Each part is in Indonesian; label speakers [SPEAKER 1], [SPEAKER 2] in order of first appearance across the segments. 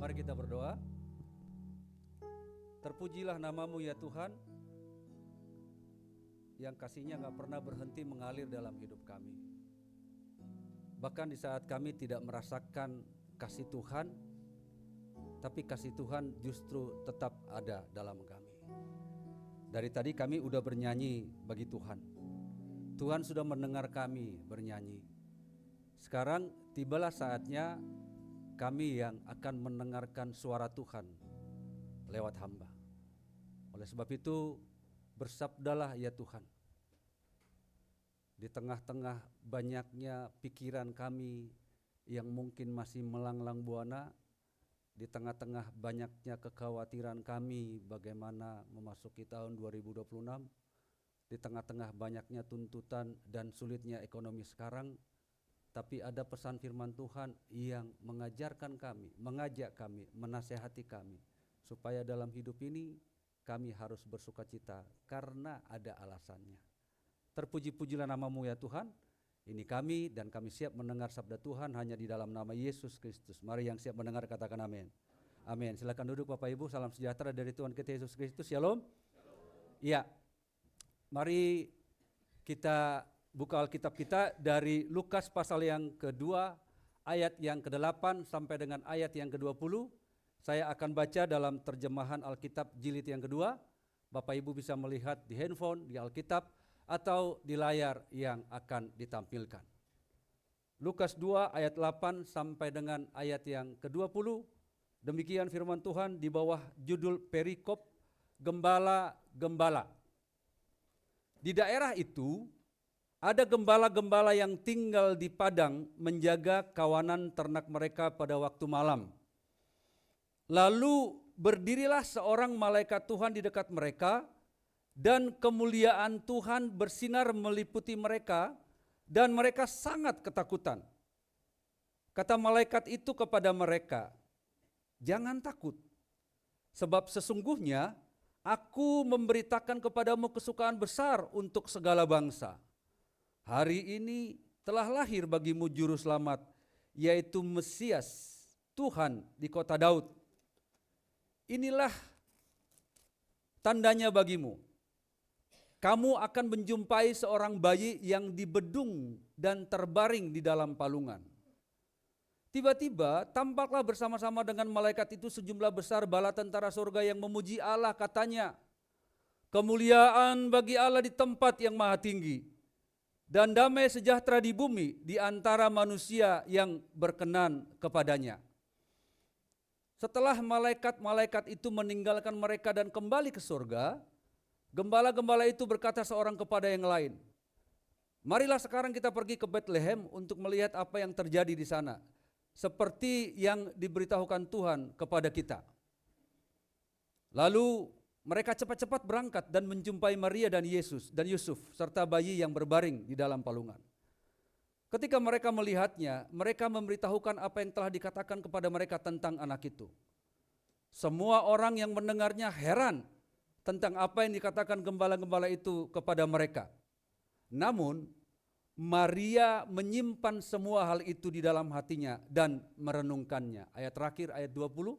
[SPEAKER 1] Mari kita berdoa. Terpujilah namamu ya Tuhan, yang kasih-Nya gak pernah berhenti mengalir dalam hidup kami. Bahkan di saat kami tidak merasakan kasih Tuhan, tapi kasih Tuhan justru tetap ada dalam kami. Dari tadi kami udah bernyanyi bagi Tuhan. Tuhan sudah mendengar kami bernyanyi. Sekarang tibalah saatnya kami yang akan mendengarkan suara Tuhan lewat hamba. Oleh sebab itu, bersabdalah ya Tuhan. Di tengah-tengah banyaknya pikiran kami yang mungkin masih melanglang buana, di tengah-tengah banyaknya kekhawatiran kami bagaimana memasuki tahun 2026, di tengah-tengah banyaknya tuntutan dan sulitnya ekonomi sekarang, tapi ada pesan firman Tuhan yang mengajarkan kami, mengajak kami, menasehati kami, supaya dalam hidup ini kami harus bersukacita karena ada alasannya. Terpuji-pujilah namamu ya Tuhan. Ini kami dan kami siap mendengar sabda Tuhan hanya di dalam nama Yesus Kristus. Mari yang siap mendengar katakan amin. Amin. Silakan duduk Bapak Ibu. Salam sejahtera dari Tuhan kita Yesus Kristus. Shalom. Iya. Mari kita buka Alkitab kita dari Lukas pasal yang kedua, ayat yang ke-8 sampai dengan ayat yang ke-20. Saya akan baca dalam terjemahan Alkitab jilid yang kedua. Bapak Ibu bisa melihat di handphone, di Alkitab, atau di layar yang akan ditampilkan. Lukas 2 ayat 8 sampai dengan ayat yang ke-20. Demikian firman Tuhan di bawah judul perikop gembala-gembala. Di daerah itu ada gembala-gembala yang tinggal di padang menjaga kawanan ternak mereka pada waktu malam. Lalu berdirilah seorang malaikat Tuhan di dekat mereka, dan kemuliaan Tuhan bersinar meliputi mereka, dan mereka sangat ketakutan. Kata malaikat itu kepada mereka, "Jangan takut, sebab sesungguhnya aku memberitakan kepadamu kesukaan besar untuk segala bangsa. Hari ini telah lahir bagimu juru selamat, yaitu Mesias, Tuhan di kota Daud. Inilah tandanya bagimu. Kamu akan menjumpai seorang bayi yang dibedung dan terbaring di dalam palungan." Tiba-tiba tampaklah bersama-sama dengan malaikat itu sejumlah besar bala tentara surga yang memuji Allah, katanya, "Kemuliaan bagi Allah di tempat yang maha tinggi, dan damai sejahtera di bumi di antara manusia yang berkenan kepadanya." Setelah malaikat-malaikat itu meninggalkan mereka dan kembali ke surga, gembala-gembala itu berkata seorang kepada yang lain, "Marilah sekarang kita pergi ke Bethlehem untuk melihat apa yang terjadi di sana, seperti yang diberitahukan Tuhan kepada kita." Lalu mereka cepat-cepat berangkat dan menjumpai Maria dan Yesus dan Yusuf serta bayi yang berbaring di dalam palungan. Ketika mereka melihatnya, mereka memberitahukan apa yang telah dikatakan kepada mereka tentang anak itu. Semua orang yang mendengarnya heran tentang apa yang dikatakan gembala-gembala itu kepada mereka. Namun Maria menyimpan semua hal itu di dalam hatinya dan merenungkannya. Ayat terakhir, ayat 20.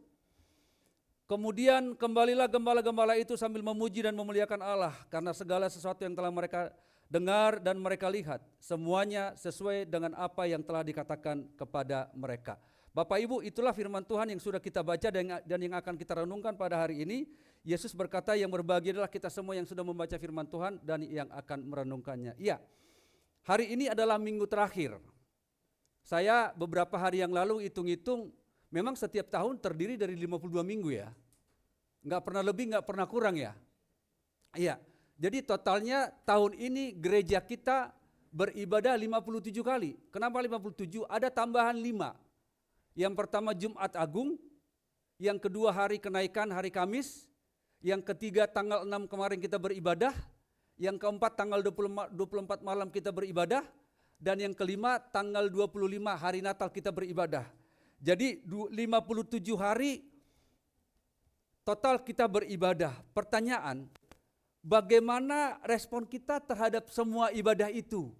[SPEAKER 1] Kemudian kembalilah gembala-gembala itu sambil memuji dan memuliakan Allah karena segala sesuatu yang telah mereka dengar dan mereka lihat, semuanya sesuai dengan apa yang telah dikatakan kepada mereka. Bapak Ibu, itulah firman Tuhan yang sudah kita baca dan yang akan kita renungkan pada hari ini. Yesus berkata, yang berbahagia adalah kita semua yang sudah membaca firman Tuhan dan yang akan merenungkannya. Iya, hari ini adalah minggu terakhir. Saya beberapa hari yang lalu hitung-hitung, memang setiap tahun terdiri dari 52 minggu ya. Nggak pernah lebih, nggak pernah kurang ya. Iya. Jadi totalnya tahun ini gereja kita beribadah 57 kali. Kenapa 57? Ada tambahan 5. Yang pertama Jumat Agung, yang kedua hari kenaikan, hari Kamis, yang ketiga tanggal 6 kemarin kita beribadah, yang keempat tanggal 24 malam kita beribadah, dan yang kelima tanggal 25 hari Natal kita beribadah. Jadi 57 hari total kita beribadah. Pertanyaan, bagaimana respon kita terhadap semua ibadah itu?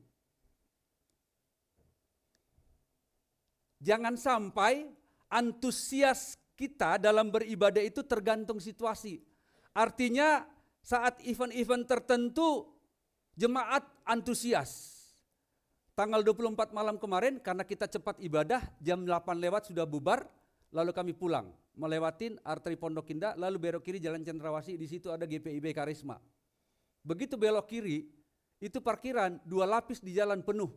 [SPEAKER 1] Jangan sampai antusias kita dalam beribadah itu tergantung situasi. Artinya saat event-event tertentu jemaat antusias. Tanggal 24 malam kemarin karena kita cepat ibadah, jam 8 lewat sudah bubar, lalu kami pulang. Melewatin arteri Pondok Indah, lalu belok kiri Jalan Cendrawasih, di situ ada GPIB Karisma. Begitu belok kiri, itu parkiran 2 lapis di jalan penuh.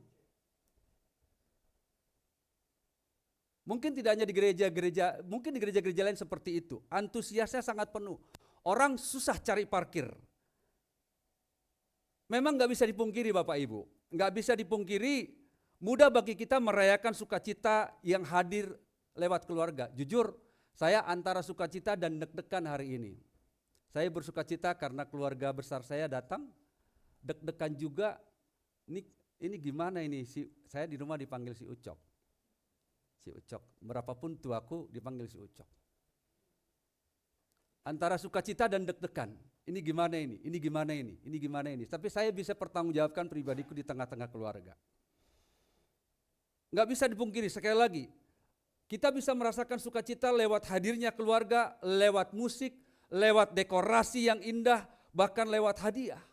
[SPEAKER 1] Mungkin tidak hanya di gereja-gereja, mungkin di gereja-gereja lain seperti itu. Antusiasnya sangat penuh. Orang susah cari parkir. Memang nggak bisa dipungkiri Bapak Ibu. Nggak bisa dipungkiri, mudah bagi kita merayakan sukacita yang hadir lewat keluarga. Jujur, saya antara sukacita dan deg-degan hari ini. Saya bersukacita karena keluarga besar saya datang, deg-degan juga, ini gimana ini, saya di rumah dipanggil si Ucok. Si Ucok, berapapun tuaku dipanggil si Ucok. Antara sukacita dan deg-degan. Ini gimana ini, ini gimana ini, ini gimana ini. Tapi saya bisa pertanggungjawabkan pribadiku di tengah-tengah keluarga. Nggak bisa dipungkiri, sekali lagi, kita bisa merasakan sukacita lewat hadirnya keluarga, lewat musik, lewat dekorasi yang indah, bahkan lewat hadiah.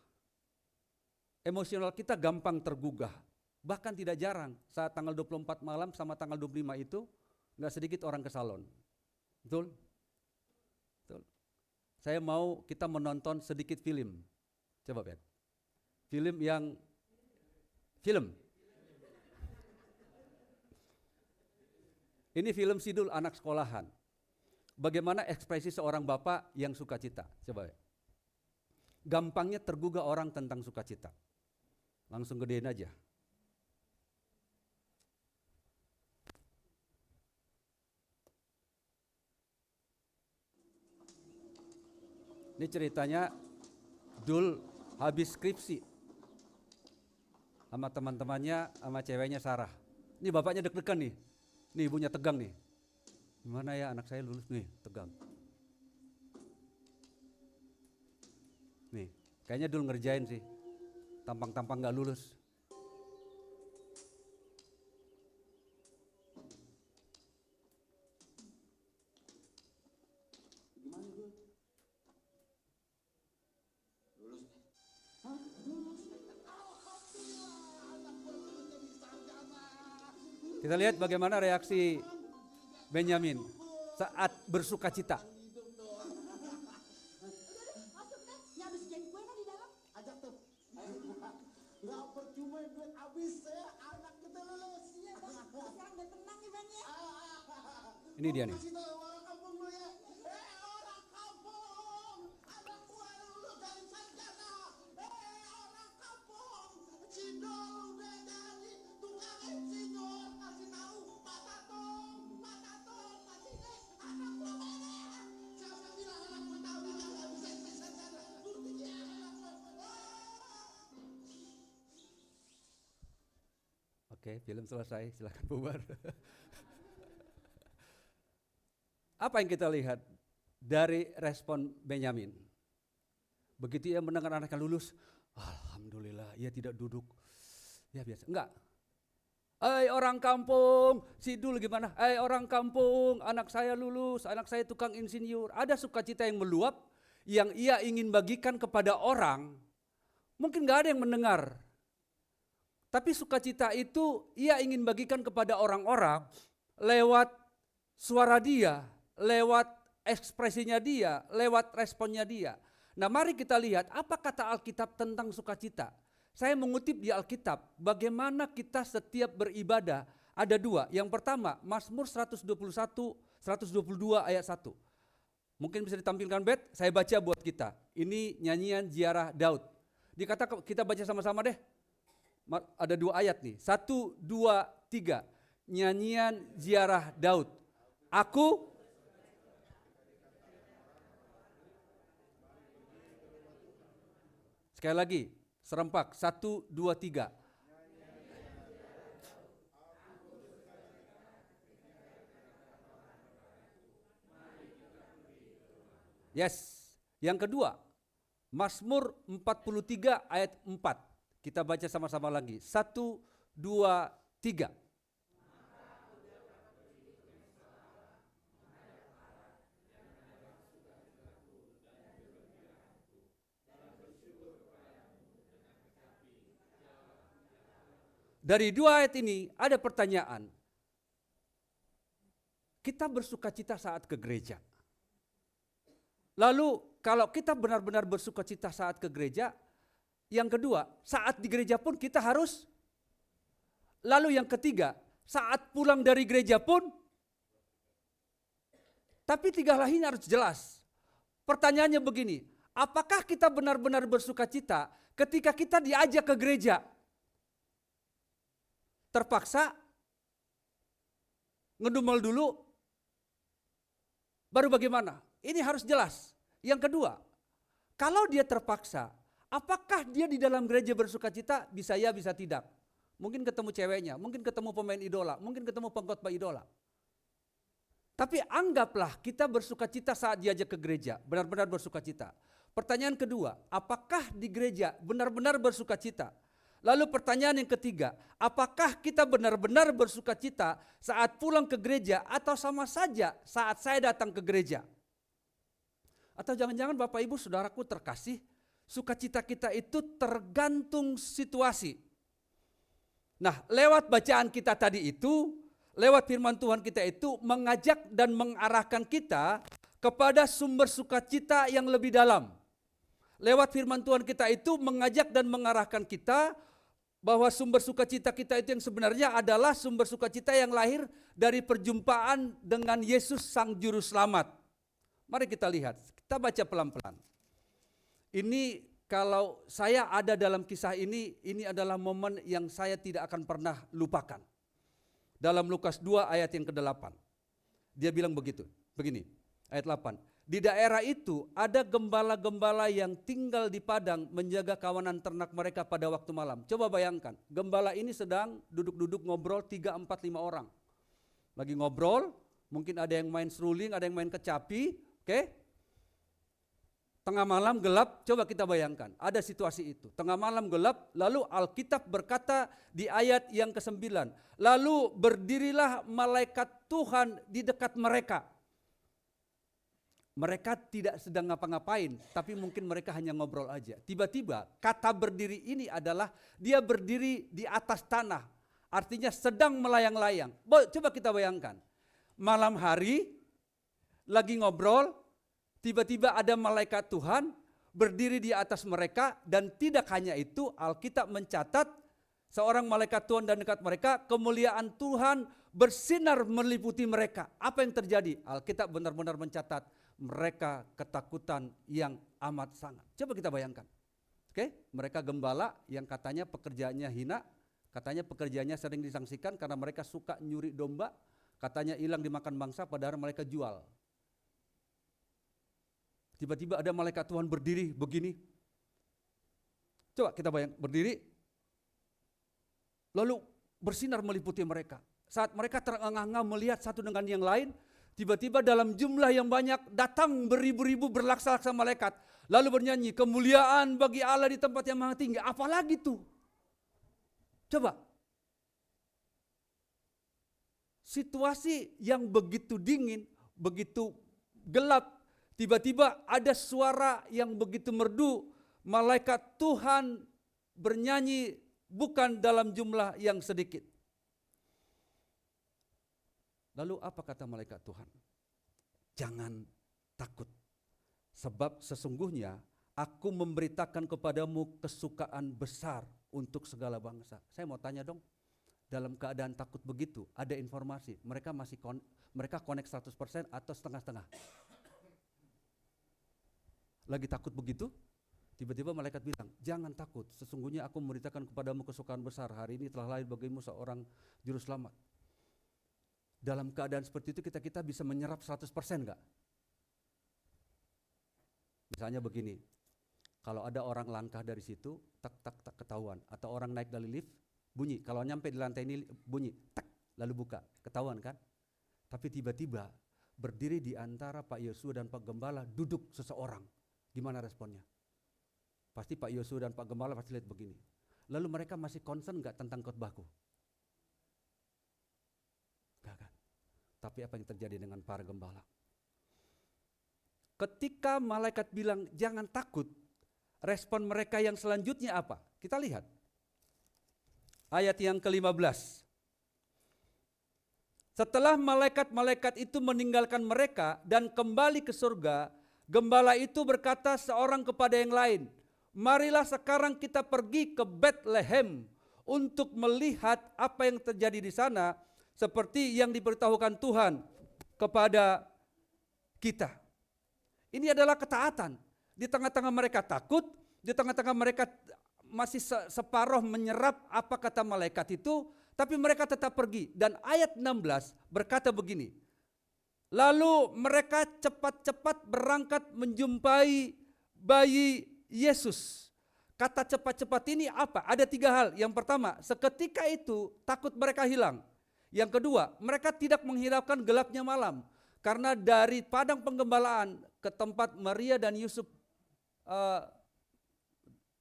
[SPEAKER 1] Emosional kita gampang tergugah. Bahkan tidak jarang saat tanggal 24 malam sama tanggal 25 itu, nggak sedikit orang ke salon. Betul? Betul. Saya mau kita menonton sedikit film. Coba lihat. Film. Ini film Sidul anak sekolahan. Bagaimana ekspresi seorang bapak yang sukacita. Coba lihat. Gampangnya tergugah orang tentang sukacita. Langsung gedein aja. Ini ceritanya Dul habis skripsi sama teman-temannya, sama ceweknya Sarah. Ini bapaknya deg-degan nih ibunya tegang nih. Gimana ya anak saya lulus nih, tegang. Nih, kayaknya Dul ngerjain sih, tampang-tampang gak lulus. Kita lihat bagaimana reaksi Benyamin saat bersukacita. Ini dia nih. Oke, film selesai, silakan bubar. Apa yang kita lihat dari respon Benyamin? Begitu ia mendengar anaknya lulus, alhamdulillah, ia tidak duduk. Ya biasa, enggak. Orang kampung, Sidul gimana? Orang kampung, anak saya lulus, anak saya tukang insinyur. Ada sukacita yang meluap, yang ia ingin bagikan kepada orang. Mungkin enggak ada yang mendengar. Tapi sukacita itu ia ingin bagikan kepada orang-orang lewat suara dia, lewat ekspresinya dia, lewat responnya dia. Nah, mari kita lihat apa kata Alkitab tentang sukacita. Saya mengutip di Alkitab, bagaimana kita setiap beribadah ada dua. Yang pertama, Mazmur 121, 122 ayat 1. Mungkin bisa ditampilkan Bet, saya baca buat kita. Ini nyanyian ziarah Daud. Kita baca sama-sama deh. Ada dua ayat nih, 1, 2, 3. Nyanyian ziarah Daud. Aku sekali lagi, serempak, 1, 2, 3. Yes. Yang kedua, Mazmur 43 ayat 4. Kita baca sama-sama lagi. 1, 2, 3. dari 2 ayat ini ada pertanyaan. Kita bersukacita saat ke gereja. Lalu kalau kita benar-benar bersukacita saat ke gereja, yang kedua, saat di gereja pun kita harus. Lalu yang ketiga, saat pulang dari gereja pun. Tapi 3 hal ini harus jelas. Pertanyaannya begini, apakah kita benar-benar bersukacita ketika kita diajak ke gereja? Terpaksa, ngedumel dulu, baru bagaimana? Ini harus jelas. Yang kedua, kalau dia terpaksa, apakah dia di dalam gereja bersukacita? Bisa ya, bisa tidak. Mungkin ketemu ceweknya, mungkin ketemu pemain idola, mungkin ketemu pengkhotbah idola. Tapi anggaplah kita bersukacita saat diajak ke gereja, benar-benar bersukacita. Pertanyaan kedua, apakah di gereja benar-benar bersukacita? Lalu pertanyaan yang ketiga, apakah kita benar-benar bersukacita saat pulang ke gereja atau sama saja saat saya datang ke gereja? Atau jangan-jangan Bapak Ibu Saudaraku terkasih, sukacita kita itu tergantung situasi. Nah, lewat bacaan kita tadi itu, lewat firman Tuhan kita itu mengajak dan mengarahkan kita kepada sumber sukacita yang lebih dalam. Lewat firman Tuhan kita itu mengajak dan mengarahkan kita bahwa sumber sukacita kita itu yang sebenarnya adalah sumber sukacita yang lahir dari perjumpaan dengan Yesus Sang Juru Selamat. Mari kita lihat, kita baca pelan-pelan. Ini kalau saya ada dalam kisah ini adalah momen yang saya tidak akan pernah lupakan. Dalam Lukas 2 ayat yang ke-8. Dia bilang begini, ayat 8. Di daerah itu ada gembala-gembala yang tinggal di padang menjaga kawanan ternak mereka pada waktu malam. Coba bayangkan, gembala ini sedang duduk-duduk ngobrol 3, 4, 5 orang. Lagi ngobrol, mungkin ada yang main seruling, ada yang main kecapi, oke? Tengah malam gelap, coba kita bayangkan, ada situasi itu. Tengah malam gelap, lalu Alkitab berkata di ayat yang ke-9, lalu berdirilah malaikat Tuhan di dekat mereka. Mereka tidak sedang ngapa-ngapain, tapi mungkin mereka hanya ngobrol aja. Tiba-tiba kata berdiri ini adalah dia berdiri di atas tanah, artinya sedang melayang-layang. Coba kita bayangkan, malam hari lagi ngobrol, tiba-tiba ada malaikat Tuhan berdiri di atas mereka, dan tidak hanya itu, Alkitab mencatat seorang malaikat Tuhan dan dekat mereka, kemuliaan Tuhan bersinar meliputi mereka. Apa yang terjadi? Alkitab benar-benar mencatat mereka ketakutan yang amat sangat. Coba kita bayangkan. Oke, mereka gembala yang katanya pekerjaannya hina, katanya pekerjaannya sering disangsikan karena mereka suka nyuri domba, katanya hilang dimakan bangsa padahal mereka jual. Tiba-tiba ada malaikat Tuhan berdiri begini. Coba kita bayangkan, berdiri. Lalu bersinar meliputi mereka. Saat mereka terengah-engah melihat satu dengan yang lain, tiba-tiba dalam jumlah yang banyak datang beribu-ribu berlaksa-laksa malaikat. Lalu bernyanyi, kemuliaan bagi Allah di tempat yang maha tinggi. Apalagi tuh? Coba. Situasi yang begitu dingin, begitu gelap, tiba-tiba ada suara yang begitu merdu, malaikat Tuhan bernyanyi bukan dalam jumlah yang sedikit. Lalu apa kata malaikat Tuhan? Jangan takut, sebab sesungguhnya aku memberitakan kepadamu kesukaan besar untuk segala bangsa. Saya mau tanya dong, dalam keadaan takut begitu, ada informasi, mereka mereka connect 100% atau setengah-setengah? Lagi takut begitu, tiba-tiba malaikat bilang, jangan takut, sesungguhnya aku memberitakan kepadamu kesukaan besar, hari ini telah lahir bagimu seorang juru selamat. Dalam keadaan seperti itu kita bisa menyerap 100% enggak? Misalnya begini, kalau ada orang langkah dari situ, tak ketahuan, atau orang naik dari lift, bunyi, kalau nyampe di lantai ini bunyi, tak, lalu buka, ketahuan kan? Tapi tiba-tiba berdiri di antara Pak Yosua dan Pak Gembala duduk seseorang. Gimana responnya? Pasti Pak Yosua dan Pak Gembala pasti lihat begini. Lalu mereka masih concern enggak tentang khotbahku? Enggak kan? Tapi apa yang terjadi dengan para gembala? Ketika malaikat bilang jangan takut, respon mereka yang selanjutnya apa? Kita lihat. ayat yang ke-15. Setelah malaikat-malaikat itu meninggalkan mereka dan kembali ke surga, gembala itu berkata seorang kepada yang lain, marilah sekarang kita pergi ke Bethlehem untuk melihat apa yang terjadi di sana, seperti yang diberitahukan Tuhan kepada kita. Ini adalah ketaatan. Di tengah-tengah mereka takut, di tengah-tengah mereka masih separuh menyerap apa kata malaikat itu, tapi mereka tetap pergi. Dan ayat 16 berkata begini, lalu mereka cepat-cepat berangkat menjumpai bayi Yesus. Kata cepat-cepat ini apa? Ada 3 hal. Yang pertama, seketika itu takut mereka hilang. Yang kedua, mereka tidak menghiraukan gelapnya malam. Karena dari padang penggembalaan ke tempat Maria dan Yusuf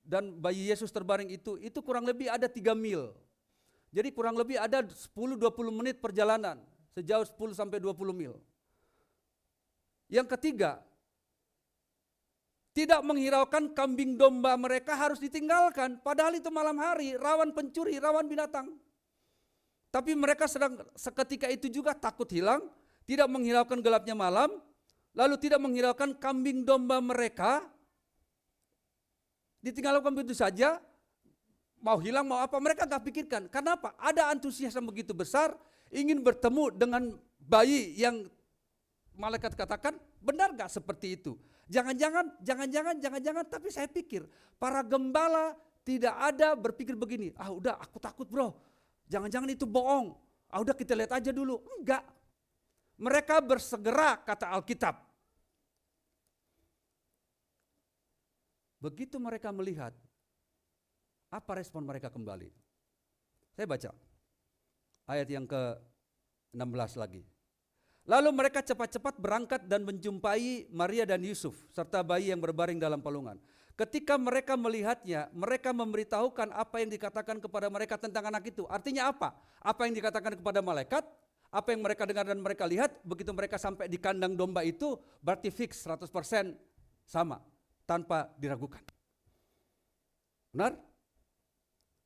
[SPEAKER 1] dan bayi Yesus terbaring itu kurang lebih ada 3 mil. Jadi kurang lebih ada 10-20 menit perjalanan, sejauh 10 sampai 20 mil. Yang ketiga, tidak menghiraukan kambing domba mereka harus ditinggalkan, padahal itu malam hari, rawan pencuri, rawan binatang. Tapi mereka sedang seketika itu juga takut hilang, tidak menghiraukan gelapnya malam, lalu tidak menghiraukan kambing domba mereka, ditinggalkan begitu saja. Mau hilang, mau apa, mereka gak pikirkan. Kenapa? Ada antusias yang begitu besar, ingin bertemu dengan bayi yang malaikat katakan, benar gak seperti itu? Jangan-jangan, tapi saya pikir, para gembala tidak ada berpikir begini, udah aku takut bro, jangan-jangan itu bohong, udah kita lihat aja dulu. Enggak. Mereka bersegera, kata Alkitab. Begitu mereka melihat, apa respon mereka kembali? Saya baca ayat yang ke-16 lagi. Lalu mereka cepat-cepat berangkat dan menjumpai Maria dan Yusuf serta bayi yang berbaring dalam palungan. Ketika mereka melihatnya, mereka memberitahukan apa yang dikatakan kepada mereka tentang anak itu. Artinya apa? Apa yang dikatakan kepada malaikat, apa yang mereka dengar dan mereka lihat, begitu mereka sampai di kandang domba itu, berarti fix 100% sama, tanpa diragukan. Benar?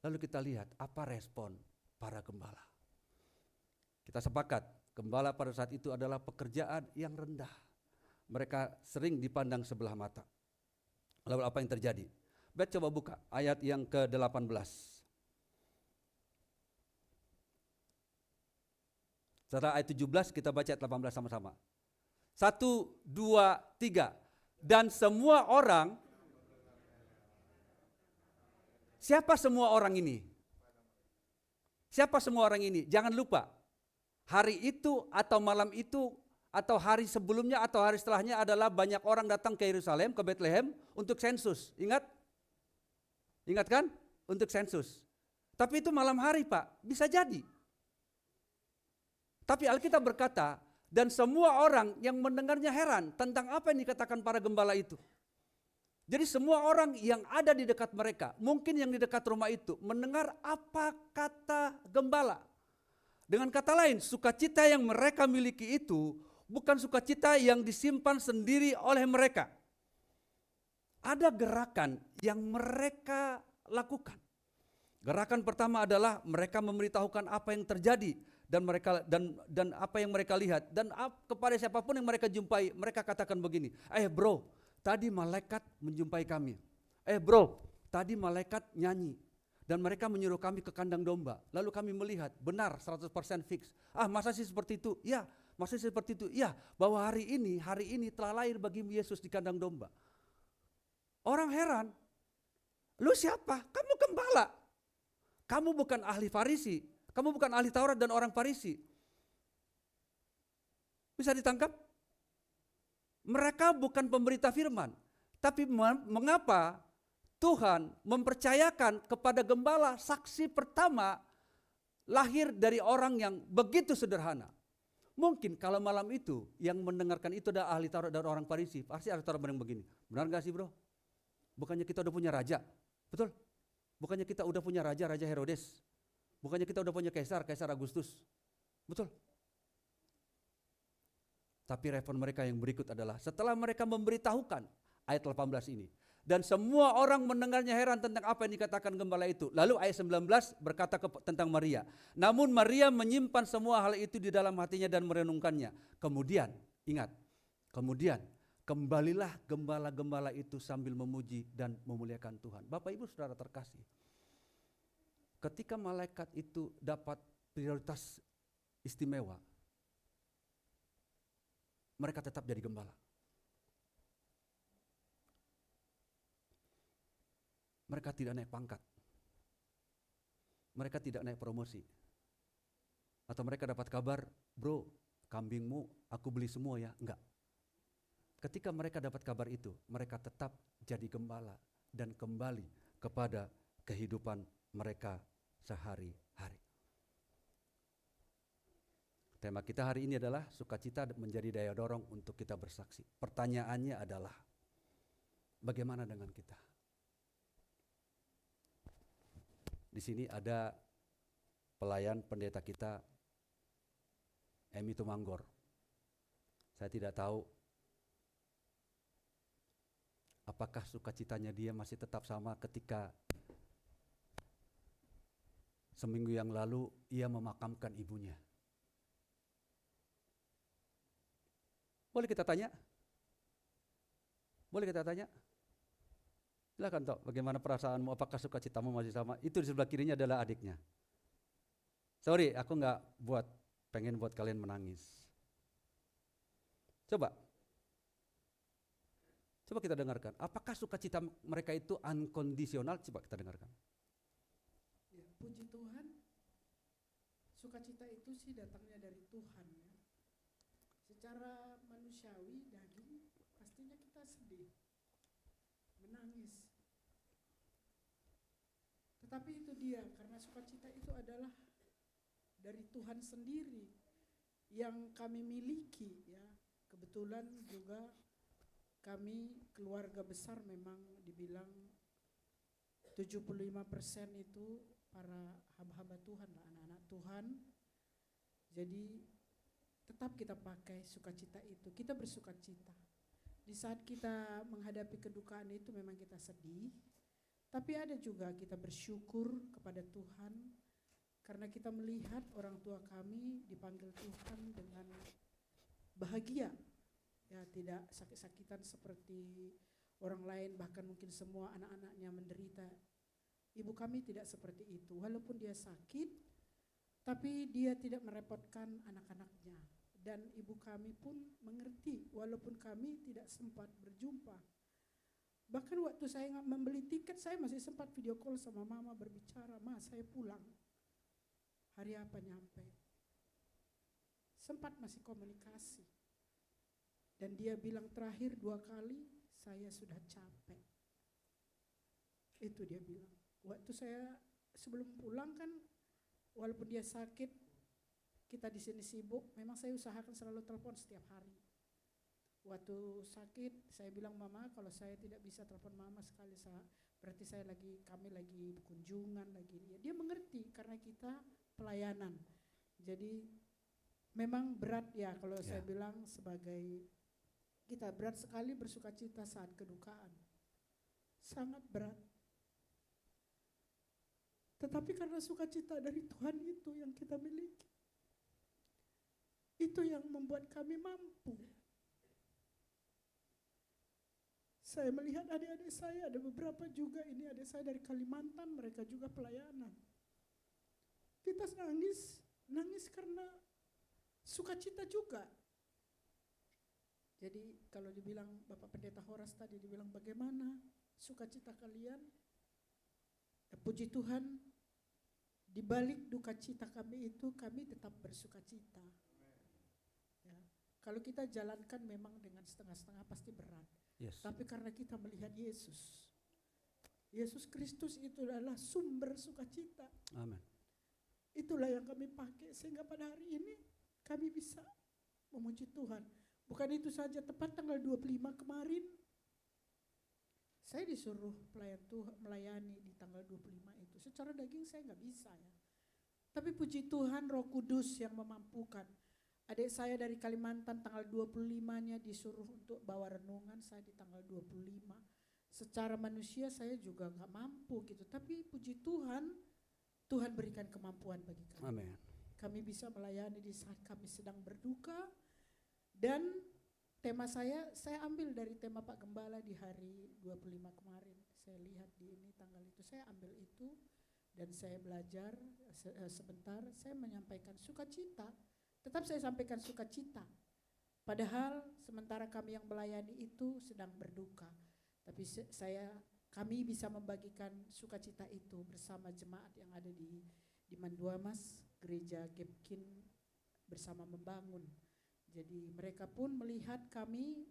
[SPEAKER 1] Lalu kita lihat apa respon para gembala. Kita sepakat, gembala pada saat itu adalah pekerjaan yang rendah. Mereka sering dipandang sebelah mata. Lalu apa yang terjadi? Coba buka ayat yang ke-18. Setelah ayat 17 kita baca ayat 18 sama-sama. 1, 2, 3. Dan semua orang. Siapa semua orang ini? Siapa semua orang ini? Jangan lupa, hari itu atau malam itu atau hari sebelumnya atau hari setelahnya adalah banyak orang datang ke Yerusalem, ke Bethlehem untuk sensus. Ingat? Ingat kan? Untuk sensus. Tapi itu malam hari Pak, bisa jadi. Tapi Alkitab berkata, dan semua orang yang mendengarnya heran tentang apa yang dikatakan para gembala itu. Jadi semua orang yang ada di dekat mereka, mungkin yang di dekat rumah itu, mendengar apa kata gembala. Dengan kata lain, sukacita yang mereka miliki itu bukan sukacita yang disimpan sendiri oleh mereka. Ada gerakan yang mereka lakukan. Gerakan pertama adalah mereka memberitahukan apa yang terjadi dan mereka dan apa yang mereka lihat, dan kepada siapapun yang mereka jumpai, mereka katakan begini, bro, tadi malaikat menjumpai kami. Bro, tadi malaikat nyanyi. Dan mereka menyuruh kami ke kandang domba. Lalu kami melihat, benar 100% fix. Masa sih seperti itu? Ya, masa sih seperti itu? Ya, bahwa hari ini telah lahir bagi Yesus di kandang domba. Orang heran. Lu siapa? Kamu gembala. Kamu bukan ahli Farisi. Kamu bukan ahli Taurat dan orang Farisi. Bisa ditangkap? Mereka bukan pemberita firman, tapi mengapa Tuhan mempercayakan kepada gembala saksi pertama lahir dari orang yang begitu sederhana? Mungkin kalau malam itu yang mendengarkan itu adalah ahli Taurat dan orang Farisi, pasti ahli Taurat yang begini. Benar gak sih bro? Bukannya kita udah punya raja? Betul? Bukannya kita udah punya raja Herodes? Bukannya kita udah punya Kaisar Agustus? Betul? Tapi respon mereka yang berikut adalah setelah mereka memberitahukan ayat 18 ini. Dan semua orang mendengarnya heran tentang apa yang dikatakan gembala itu. Lalu ayat 19 berkata tentang Maria. Namun Maria menyimpan semua hal itu di dalam hatinya dan merenungkannya. Kemudian, ingat, kemudian kembalilah gembala-gembala itu sambil memuji dan memuliakan Tuhan. Bapak Ibu Saudara terkasih, ketika malaikat itu dapat prioritas istimewa, mereka tetap jadi gembala. Mereka tidak naik pangkat. Mereka tidak naik promosi. Atau mereka dapat kabar, bro, kambingmu aku beli semua ya. Enggak. Ketika mereka dapat kabar itu, mereka tetap jadi gembala dan kembali kepada kehidupan mereka sehari-hari. Tema kita hari ini adalah sukacita menjadi daya dorong untuk kita bersaksi. Pertanyaannya adalah, bagaimana dengan kita? Di sini ada pelayan pendeta kita, Emi Tumanggor. Saya tidak tahu apakah sukacitanya dia masih tetap sama ketika seminggu yang lalu ia memakamkan ibunya. Boleh kita tanya? Boleh kita tanya? Silakan Tok, bagaimana perasaanmu? Apakah sukacitamu masih sama? Itu di sebelah kirinya adalah adiknya. Sorry, aku nggak pengen buat kalian menangis. Coba kita dengarkan. Apakah sukacita mereka itu unconditional? Coba kita dengarkan.
[SPEAKER 2] Ya, puji Tuhan, sukacita itu sih datangnya dari Tuhan ya. Secara manusiawi, daging, pastinya kita sedih, menangis. Tetapi itu dia, karena sukacita itu adalah dari Tuhan sendiri yang kami miliki ya. Kebetulan juga kami keluarga besar memang dibilang 75% itu para hamba-hamba Tuhan lah, anak-anak Tuhan. Jadi tetap kita pakai sukacita itu, kita bersukacita. Di saat kita menghadapi kedukaan itu memang kita sedih, tapi ada juga kita bersyukur kepada Tuhan karena kita melihat orang tua kami dipanggil Tuhan dengan bahagia, ya tidak sakit-sakitan seperti orang lain, bahkan mungkin semua anak-anaknya menderita. Ibu kami tidak seperti itu, walaupun dia sakit, tapi dia tidak merepotkan anak-anaknya. Dan ibu kami pun mengerti, walaupun kami tidak sempat berjumpa. Bahkan waktu saya membeli tiket, saya masih sempat video call sama mama berbicara, Ma saya pulang, hari apa nyampe. Sempat masih komunikasi. Dan dia bilang terakhir 2 kali, saya sudah capek. Itu dia bilang. Waktu saya sebelum pulang kan, walaupun dia sakit, kita di sini sibuk, memang saya usahakan selalu telepon setiap hari. Waktu sakit, saya bilang Mama, kalau saya tidak bisa telepon Mama sekali, berarti kami lagi kunjungan lagi. Ya, dia mengerti karena kita pelayanan. Jadi memang berat ya kalau saya bilang sebagai kita berat sekali bersukacita saat kedukaan. Sangat berat. Tetapi karena sukacita dari Tuhan itu yang kita miliki, itu yang membuat kami mampu. Saya melihat adik-adik saya, ada beberapa juga, ini adik saya dari Kalimantan, mereka juga pelayanan. Kita nangis karena sukacita juga. Jadi kalau dibilang Bapak Pendeta Horas tadi dibilang bagaimana sukacita kalian? Ya, puji Tuhan, di balik duka cita kami itu kami tetap bersukacita. Ya, kalau kita jalankan memang dengan setengah-setengah pasti berat.
[SPEAKER 1] Yes.
[SPEAKER 2] Tapi karena kita melihat Yesus Kristus itu adalah sumber sukacita.
[SPEAKER 1] Amin.
[SPEAKER 2] Itulah yang kami pakai sehingga pada hari ini kami bisa memuji Tuhan. Bukan itu saja, tepat tanggal 25 kemarin saya disuruh melayani di tanggal 25 itu. Secara daging saya nggak bisa ya. Tapi puji Tuhan Roh Kudus yang memampukan. Adik saya dari Kalimantan tanggal 25-nya disuruh untuk bawa renungan, saya di tanggal 25. secara manusia saya juga nggak mampu gitu. Tapi puji Tuhan, Tuhan berikan kemampuan bagi kami.
[SPEAKER 1] Amin.
[SPEAKER 2] Kami bisa melayani di saat kami sedang berduka. Dan tema saya ambil dari tema Pak Gembala di hari 25 kemarin. Saya lihat di ini tanggal itu, saya ambil itu dan saya belajar sebentar. Saya menyampaikan sukacita, tetap saya sampaikan sukacita. Padahal sementara kami yang melayani itu sedang berduka. Tapi kami bisa membagikan sukacita itu bersama jemaat yang ada di Manduamas, gereja Gepkin bersama membangun. Jadi mereka pun melihat kami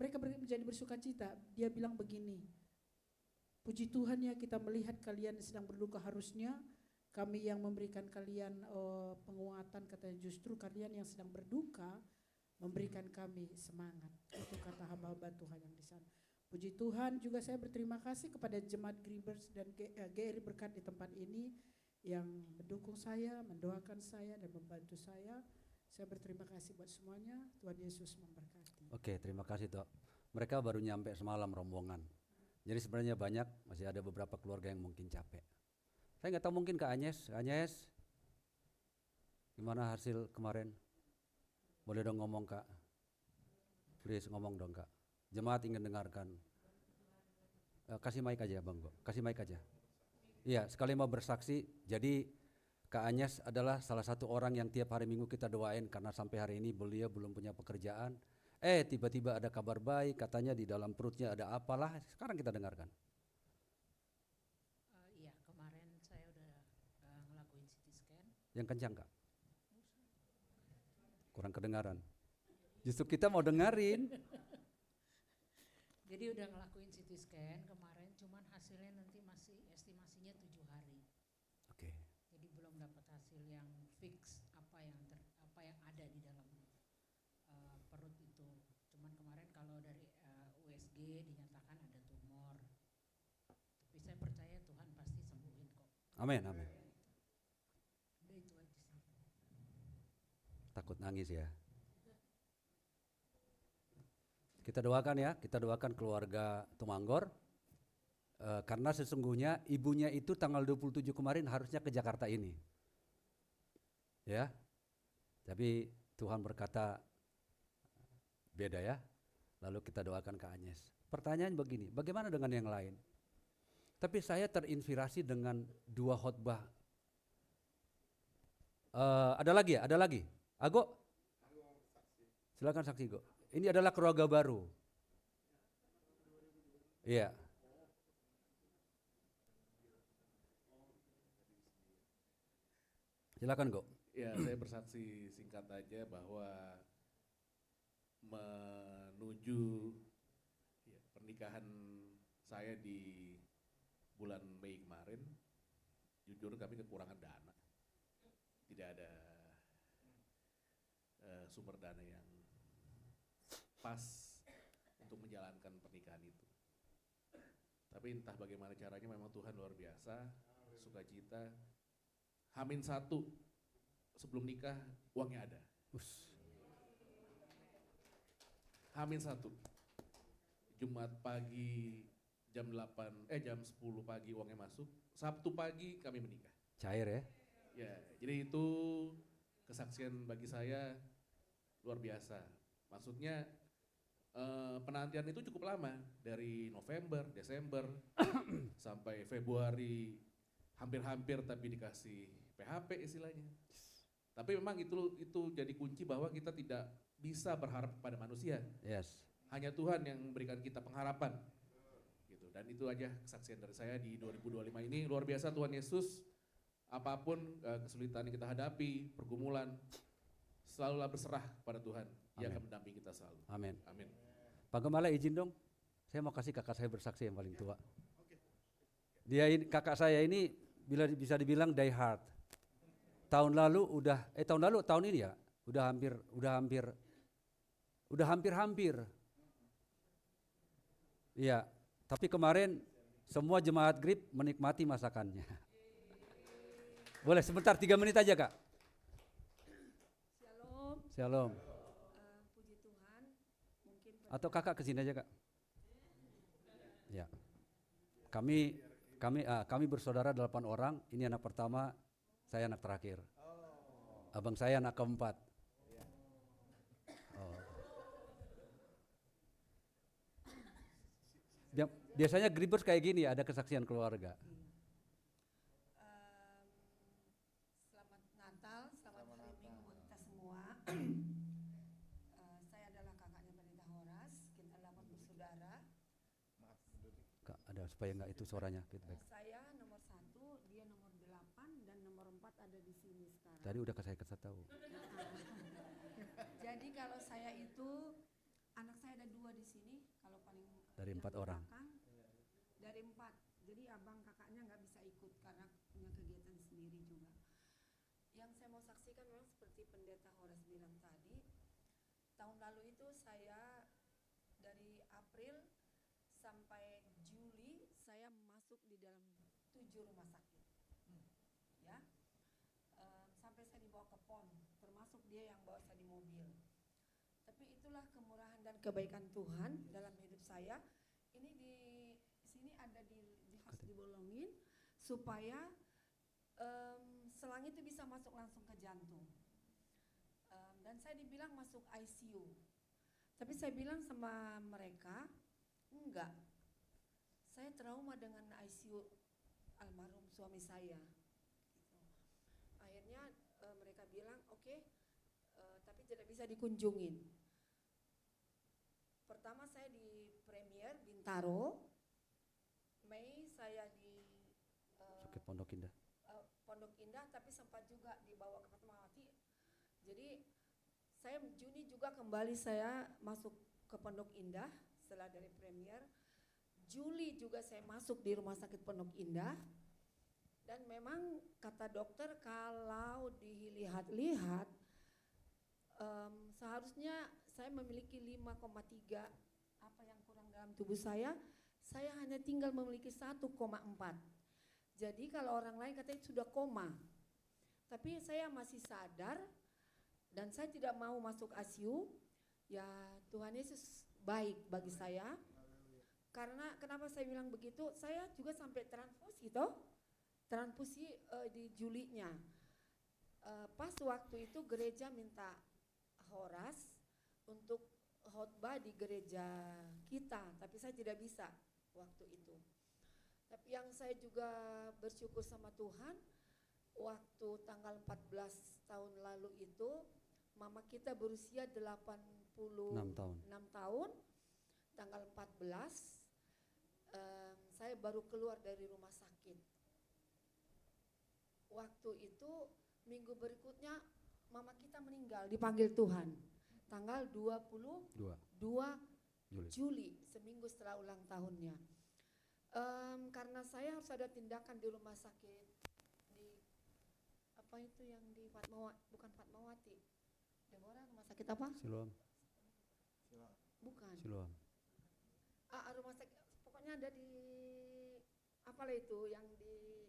[SPEAKER 2] mereka menjadi bersukacita. Dia bilang begini, puji Tuhan ya kita melihat kalian sedang berduka, harusnya kami yang memberikan kalian penguatan, katanya justru kalian yang sedang berduka memberikan kami semangat. Itu kata hamba-hamba Tuhan yang di sana. Puji Tuhan, juga saya berterima kasih kepada jemaat Greenbirds dan GRI Berkat di tempat ini yang mendukung saya, mendoakan saya dan membantu saya. Saya berterima kasih buat semuanya. Tuhan Yesus memberkati.
[SPEAKER 1] Oke, terima kasih Tok. Mereka baru nyampe semalam rombongan. Jadi sebenarnya banyak, masih ada beberapa keluarga yang mungkin capek. Saya nggak tahu, mungkin Kak Agnes, gimana hasil kemarin? Boleh dong ngomong Kak? Please ngomong dong Kak. Jemaat ingin dengarkan. Kasih mic aja Bang, kasih mic aja. Iya, sekali mau bersaksi. Jadi Kak Agnes adalah salah satu orang yang tiap hari Minggu kita doain karena sampai hari ini beliau belum punya pekerjaan. Tiba-tiba ada kabar baik, katanya di dalam perutnya ada apalah. Sekarang kita dengarkan.
[SPEAKER 3] Iya, kemarin saya udah ngelakuin CT scan.
[SPEAKER 1] Yang kencang Kak. Kurang kedengaran. Justru kita mau dengerin.
[SPEAKER 3] Jadi udah ngelakuin CT scan kemarin, cuman hasilnya nanti masih estimasinya 7 hari.
[SPEAKER 1] Oke.
[SPEAKER 3] Jadi belum dapat hasil yang fix apa yang ada di dalam perut itu. Cuman kemarin kalau dari USG dinyatakan ada tumor. Tapi saya percaya Tuhan pasti sembuhin kok.
[SPEAKER 1] Amin, amin.
[SPEAKER 3] Udah itu aja sih.
[SPEAKER 1] Takut nangis ya. Kita doakan ya, kita doakan keluarga Tumanggor. Karena sesungguhnya ibunya itu tanggal 27 kemarin harusnya ke Jakarta ini. Ya. Tapi Tuhan berkata beda ya. Lalu kita doakan Kak Agnes. Pertanyaan begini, bagaimana dengan yang lain? Tapi saya terinspirasi dengan 2 khotbah. Ada lagi ya? Ada lagi? Ago? Silakan saksi Go. Ini adalah keluarga baru. Iya. Silakan Go.
[SPEAKER 4] Ya, saya bersaksi singkat aja bahwa menuju pernikahan saya di bulan Mei kemarin, jujur kami kekurangan dana. Tidak ada sumber dana yang pas untuk menjalankan pernikahan itu. Tapi entah bagaimana caranya, memang Tuhan luar biasa, sukacita. H-1 sebelum nikah uangnya ada. H-1 Jumat pagi jam 10 pagi uangnya masuk. Sabtu pagi kami menikah.
[SPEAKER 1] Cair ya?
[SPEAKER 4] Ya, jadi itu kesaksian bagi saya luar biasa. Maksudnya penantian itu cukup lama, dari November, Desember sampai Februari, hampir-hampir tapi dikasih PHP istilahnya. Tapi memang itu jadi kunci bahwa kita tidak bisa berharap pada manusia.
[SPEAKER 1] Yes.
[SPEAKER 4] Hanya Tuhan yang memberikan kita pengharapan. Gitu. Dan itu aja kesaksian dari saya di 2025 ini. Luar biasa Tuhan Yesus, apapun kesulitan yang kita hadapi, pergumulan, selalulah berserah pada Tuhan. Dia akan mendampingi kita selalu.
[SPEAKER 1] Amin.
[SPEAKER 4] Amin.
[SPEAKER 1] Pak Gembala izin dong, saya mau kasih kakak saya bersaksi yang paling tua. Kakak saya ini bisa dibilang die hard. Tahun ini ya, udah hampir. Iya, tapi kemarin semua jemaat GRIP menikmati masakannya. Boleh sebentar 3 menit aja Kak.
[SPEAKER 5] Shalom.
[SPEAKER 1] Shalom.
[SPEAKER 5] Puji Tuhan. Mungkin
[SPEAKER 1] Atau kakak kesini aja Kak. Ya. Kami bersaudara 8 orang. Ini anak pertama, saya anak terakhir. Abang saya anak keempat. Oh. Biasanya Gribers kayak gini, ada kesaksian keluarga.
[SPEAKER 5] Selamat Natal, selamat hari Minggu buat kita semua. Saya adalah kakaknya Pendeta Horas, kita 8 bersaudara.
[SPEAKER 1] Kak, ada supaya nggak itu suaranya feedback.
[SPEAKER 5] Saya nomor 1, dia nomor 8, dan nomor 4 ada di sini sekarang.
[SPEAKER 1] Tadi udah saya kasih tahu.
[SPEAKER 5] Jadi kalau saya itu, anak saya ada 2 di sini, kalau paling
[SPEAKER 1] Dari
[SPEAKER 5] yang
[SPEAKER 1] 4 orang.
[SPEAKER 5] belakang, dari 4, jadi abang kakaknya nggak bisa ikut karena punya kegiatan sendiri juga. Yang saya mau saksikan memang seperti Pendeta Horas bilang tadi, tahun lalu itu saya dari April sampai Juli saya masuk di dalam 7 rumah sakit, ya. Sampai saya dibawa ke PON, termasuk dia yang bawa saya di mobil. Tapi itulah kemurahan dan kebaikan Tuhan dalam hidup saya. Ini di sini ada harus dibolongin supaya selang itu bisa masuk langsung ke jantung. Dan saya dibilang masuk ICU. Tapi saya bilang sama mereka, enggak. Saya trauma dengan ICU almarhum suami saya. Gitu. Akhirnya mereka bilang, oke, tapi tidak bisa dikunjungin. Pertama saya di Premier Bintaro, Mei saya di
[SPEAKER 1] Sakit Pondok Indah.
[SPEAKER 5] Pondok Indah, tapi sempat juga dibawa ke Fatmawati. Jadi saya Juni juga kembali saya masuk ke Pondok Indah setelah dari Premier. Juli juga saya masuk di Rumah Sakit Pondok Indah. Dan memang kata dokter kalau dilihat-lihat seharusnya saya memiliki 5,3 apa yang kurang dalam tubuh saya hanya tinggal memiliki 1,4. Jadi kalau orang lain katanya sudah koma. Tapi saya masih sadar dan saya tidak mau masuk ICU. Ya Tuhan Yesus baik bagi saya. Karena kenapa saya bilang begitu? Saya juga sampai transfusi toh. Transfusi di Julinya. Pas waktu itu gereja minta Horas untuk khotbah di gereja kita, tapi saya tidak bisa waktu itu. Tapi yang saya juga bersyukur sama Tuhan, waktu tanggal 14 tahun lalu itu, mama kita berusia 86 tahun, tanggal 14, saya baru keluar dari rumah sakit. Waktu itu, minggu berikutnya, mama kita meninggal, dipanggil Tuhan, tanggal 22 Juli, seminggu setelah ulang tahunnya. Karena saya harus ada tindakan di rumah sakit di apa itu yang di bukan Fatmawati, Deborah, rumah sakit apa?
[SPEAKER 1] Siloam.
[SPEAKER 5] Bukan.
[SPEAKER 1] Siloam.
[SPEAKER 5] Rumah sakit pokoknya ada di apalah itu yang di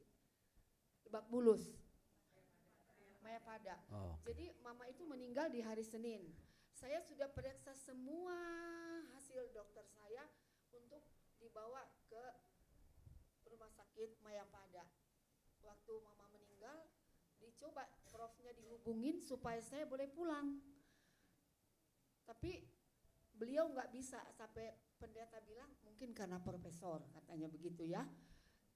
[SPEAKER 5] Lebak Bulus, Mayapada.
[SPEAKER 1] Oh.
[SPEAKER 5] Jadi mama itu meninggal di hari Senin. Saya sudah periksa semua hasil dokter saya untuk dibawa ke rumah sakit Mayapada. Waktu mama meninggal, dicoba profnya dihubungin supaya saya boleh pulang. Tapi beliau nggak bisa, sampai pendeta bilang mungkin karena profesor, katanya begitu ya.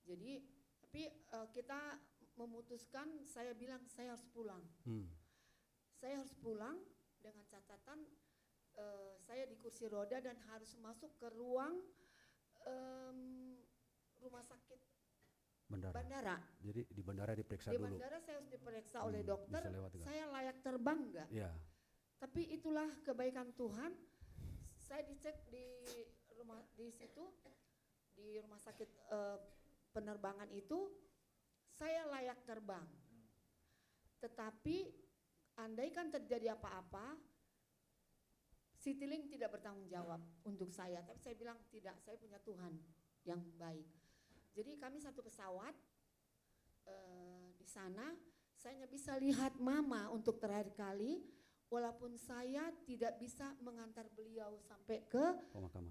[SPEAKER 5] Jadi tapi kita memutuskan, saya bilang saya harus pulang. Saya harus pulang dengan catatan saya di kursi roda dan harus masuk ke ruang rumah sakit bandara.
[SPEAKER 1] Jadi di bandara diperiksa
[SPEAKER 5] di
[SPEAKER 1] dulu.
[SPEAKER 5] Di bandara saya harus diperiksa oleh dokter, saya layak terbang nggak?
[SPEAKER 1] Ya.
[SPEAKER 5] Tapi itulah kebaikan Tuhan. Saya dicek di situ di rumah sakit penerbangan itu, saya layak terbang. Tetapi andaikan terjadi apa-apa, Citylink tidak bertanggung jawab untuk saya. Tapi saya bilang tidak, saya punya Tuhan yang baik. Jadi kami satu pesawat di sana, saya hanya bisa lihat mama untuk terakhir kali walaupun saya tidak bisa mengantar beliau sampai ke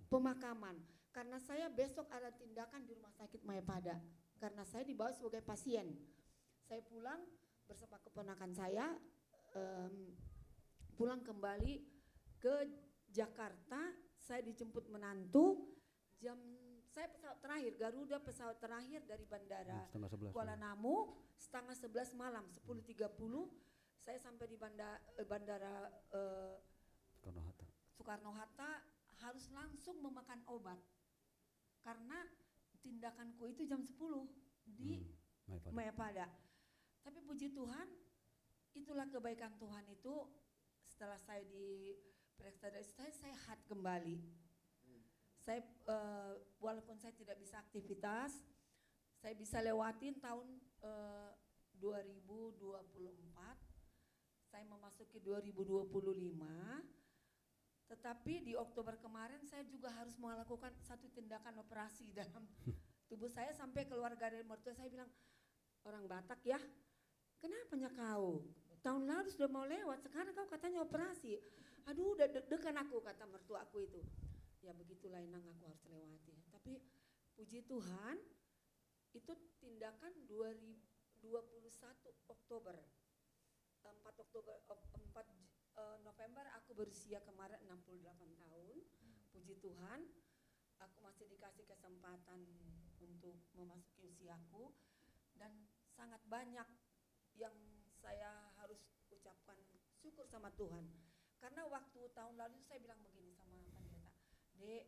[SPEAKER 5] pemakaman. Karena saya besok ada tindakan di Rumah Sakit Mayapada. Karena saya dibawa sebagai pasien. Saya pulang bersama keponakan saya, pulang kembali ke Jakarta. Saya dijemput menantu. Saya pesawat terakhir, Garuda pesawat terakhir dari bandara Kuala Namu, 10:30 malam, 10:30. Saya sampai di bandara Soekarno-Hatta, harus langsung memakan obat. Karena tindakanku itu jam 10 di Mayapada. Tapi puji Tuhan, itulah kebaikan Tuhan itu. Setelah saya diperiksa dari saya sehat kembali. Saya walaupun saya tidak bisa aktivitas, saya bisa lewatin tahun 2024. Saya memasuki 2025. Tetapi di Oktober kemarin saya juga harus melakukan satu tindakan operasi dalam tubuh saya, sampai keluarga dari mertua saya bilang, orang Batak ya, kenapanya kau? Tahun lalu sudah mau lewat, sekarang kau katanya operasi. Aduh, udah deg-degan aku, kata mertua aku itu. Ya begitulah Inang, aku harus lewati. Tapi puji Tuhan, itu tindakan 21 Oktober. 4 November aku berusia kemarin 68 tahun. Puji Tuhan, aku masih dikasih kesempatan untuk memasuki usiaku, dan sangat banyak yang saya harus ucapkan syukur sama Tuhan. Karena waktu tahun lalu saya bilang begini sama pendeta, Dek,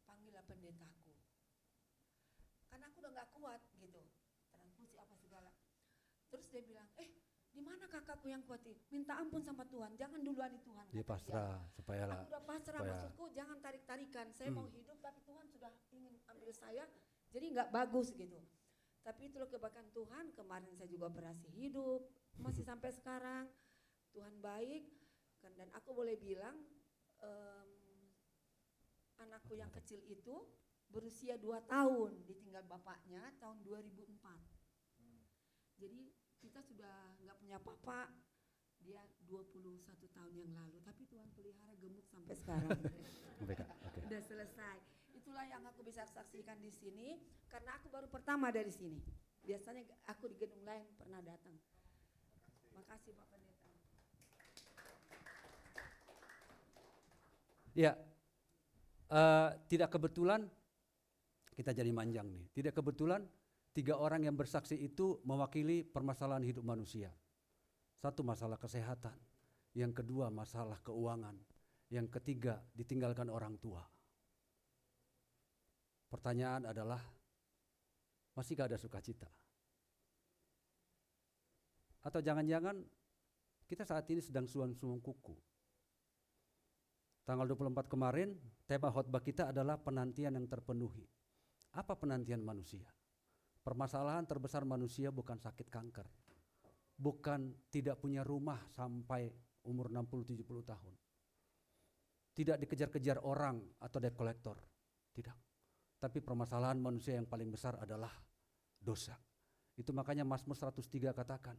[SPEAKER 5] panggillah pendetaku. Karena aku udah gak kuat gitu, transfusi apa segala. Terus dia bilang, di mana kakakku yang kuat? Minta ampun sama Tuhan, jangan duluan di Tuhan.
[SPEAKER 1] Dia pasrah supaya lah.
[SPEAKER 5] Aku udah pasrah, maksudku jangan tarik-tarikan. Saya mau hidup tapi Tuhan sudah ingin ambil saya, jadi nggak bagus gitu. Tapi itulah kebaikan Tuhan. Kemarin saya juga operasi hidup, masih sampai sekarang. Tuhan baik, dan aku boleh bilang anakku yang kecil itu berusia 2 tahun ditinggal bapaknya tahun 2004. Jadi kita sudah nggak punya papa, dia 21 tahun yang lalu, tapi Tuhan pelihara gemuk sampai sekarang. Udah selesai. Itulah yang aku bisa saksikan di sini, karena aku baru pertama dari sini. Biasanya aku di gedung lain pernah datang. Makasih Pak Pendeta.
[SPEAKER 1] Ya, tidak kebetulan kita jadi manjang nih. Tidak kebetulan 3 orang yang bersaksi itu mewakili permasalahan hidup manusia. 1 masalah kesehatan, yang kedua masalah keuangan, yang ketiga ditinggalkan orang tua. Pertanyaan adalah, masih gak ada sukacita? Atau jangan-jangan kita saat ini sedang suam-suam kuku? Tanggal 24 kemarin, tema khotbah kita adalah penantian yang terpenuhi. Apa penantian manusia? Permasalahan terbesar manusia bukan sakit kanker, bukan tidak punya rumah sampai umur 60-70 tahun, tidak dikejar-kejar orang atau debt collector, tidak. Tapi permasalahan manusia yang paling besar adalah dosa. Itu makanya Mazmur 103 katakan,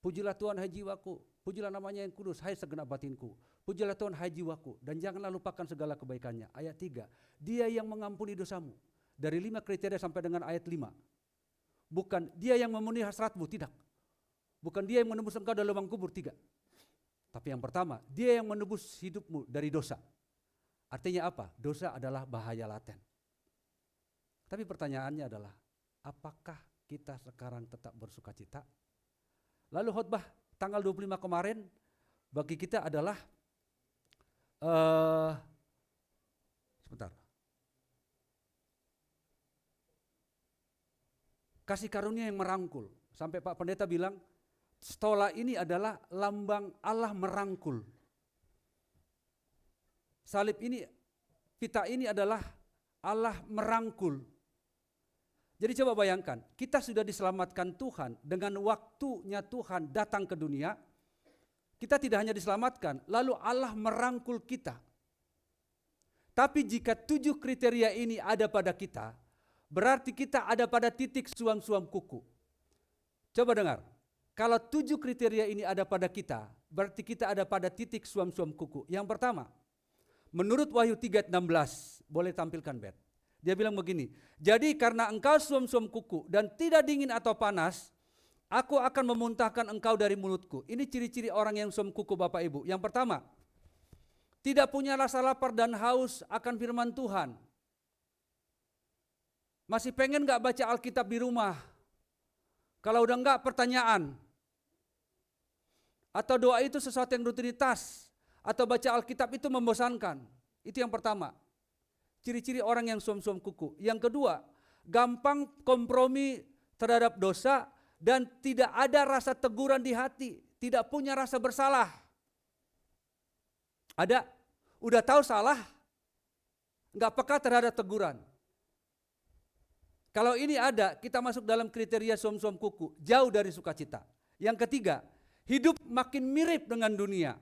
[SPEAKER 1] pujilah Tuhan hai jiwaku, pujilah namanya yang kudus, hai segenap batinku. Pujilah Tuhan hai jiwaku, dan janganlah lupakan segala kebaikannya. Ayat 3, dia yang mengampuni dosamu. Dari 5 kriteria sampai dengan ayat 5. Bukan dia yang memenuhi hasratmu, tidak. Bukan dia yang menebus engkau dari lubang kubur, tidak. Tapi yang pertama, dia yang menebus hidupmu dari dosa. Artinya apa? Dosa adalah bahaya laten. Tapi pertanyaannya adalah, apakah kita sekarang tetap bersukacita? Lalu khotbah tanggal 25 kemarin bagi kita adalah kasih karunia yang merangkul. Sampai Pak Pendeta bilang, stola ini adalah lambang Allah merangkul. Salib ini, pita ini adalah Allah merangkul. Jadi coba bayangkan, kita sudah diselamatkan Tuhan dengan waktunya Tuhan datang ke dunia. Kita tidak hanya diselamatkan, lalu Allah merangkul kita. Tapi jika 7 kriteria ini ada pada kita, berarti kita ada pada titik suam-suam kuku. Coba dengar, kalau 7 kriteria ini ada pada kita, berarti kita ada pada titik suam-suam kuku. Yang pertama, menurut Wahyu 3 ayat 16, boleh tampilkan Bet. Dia bilang begini, jadi karena engkau suam-suam kuku dan tidak dingin atau panas, aku akan memuntahkan engkau dari mulutku. Ini ciri-ciri orang yang suam kuku Bapak Ibu. Yang pertama, tidak punya rasa lapar dan haus akan firman Tuhan. Masih pengen gak baca Alkitab di rumah? Kalau udah enggak, pertanyaan. Atau doa itu sesuatu yang rutinitas. Atau baca Alkitab itu membosankan. Itu yang pertama. Ciri-ciri orang yang suam-suam kuku. Yang kedua, gampang kompromi terhadap dosa dan tidak ada rasa teguran di hati. Tidak punya rasa bersalah. Ada, udah tahu salah, enggak peka terhadap teguran. Kalau ini ada, kita masuk dalam kriteria suam-suam kuku, jauh dari sukacita. Yang ketiga, hidup makin mirip dengan dunia.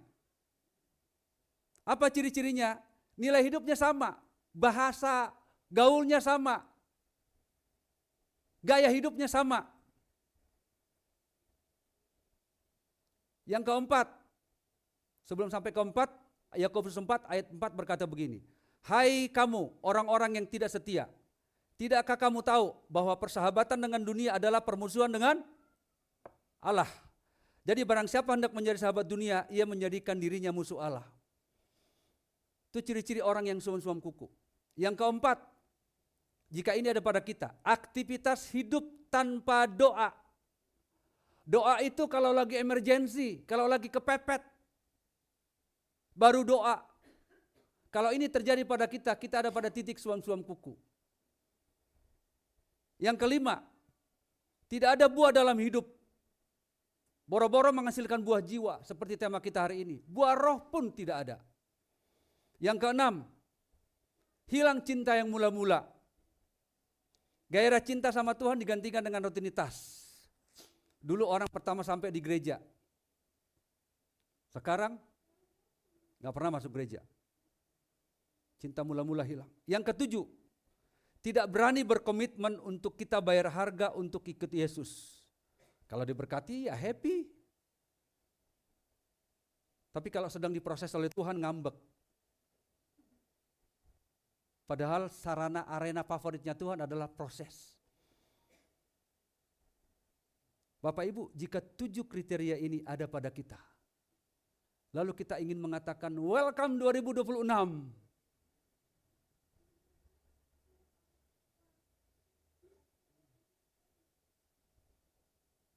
[SPEAKER 1] Apa ciri-cirinya? Nilai hidupnya sama, bahasa gaulnya sama, gaya hidupnya sama. Yang keempat, sebelum sampai keempat, Yakobus 4 ayat 4 berkata begini, hai kamu orang-orang yang tidak setia, tidakkah kamu tahu bahwa persahabatan dengan dunia adalah permusuhan dengan Allah? Jadi barang siapa hendak menjadi sahabat dunia, ia menjadikan dirinya musuh Allah. Itu ciri-ciri orang yang suam-suam kuku. Yang keempat, jika ini ada pada kita, aktivitas hidup tanpa doa. Doa itu kalau lagi emergensi, kalau lagi kepepet, baru doa. Kalau ini terjadi pada kita, kita ada pada titik suam-suam kuku. Yang kelima, tidak ada buah dalam hidup. Boro-boro menghasilkan buah jiwa seperti tema kita hari ini. Buah roh pun tidak ada. Yang keenam, hilang cinta yang mula-mula. Gairah cinta sama Tuhan digantikan dengan rutinitas. Dulu orang pertama sampai di gereja. Sekarang gak pernah masuk gereja. Cinta mula-mula hilang. Yang ketujuh, tidak berani berkomitmen untuk kita bayar harga untuk ikut Yesus. Kalau diberkati ya happy. Tapi kalau sedang diproses oleh Tuhan ngambek. Padahal sarana arena favoritnya Tuhan adalah proses. Bapak Ibu, jika 7 kriteria ini ada pada kita, lalu kita ingin mengatakan welcome 2026.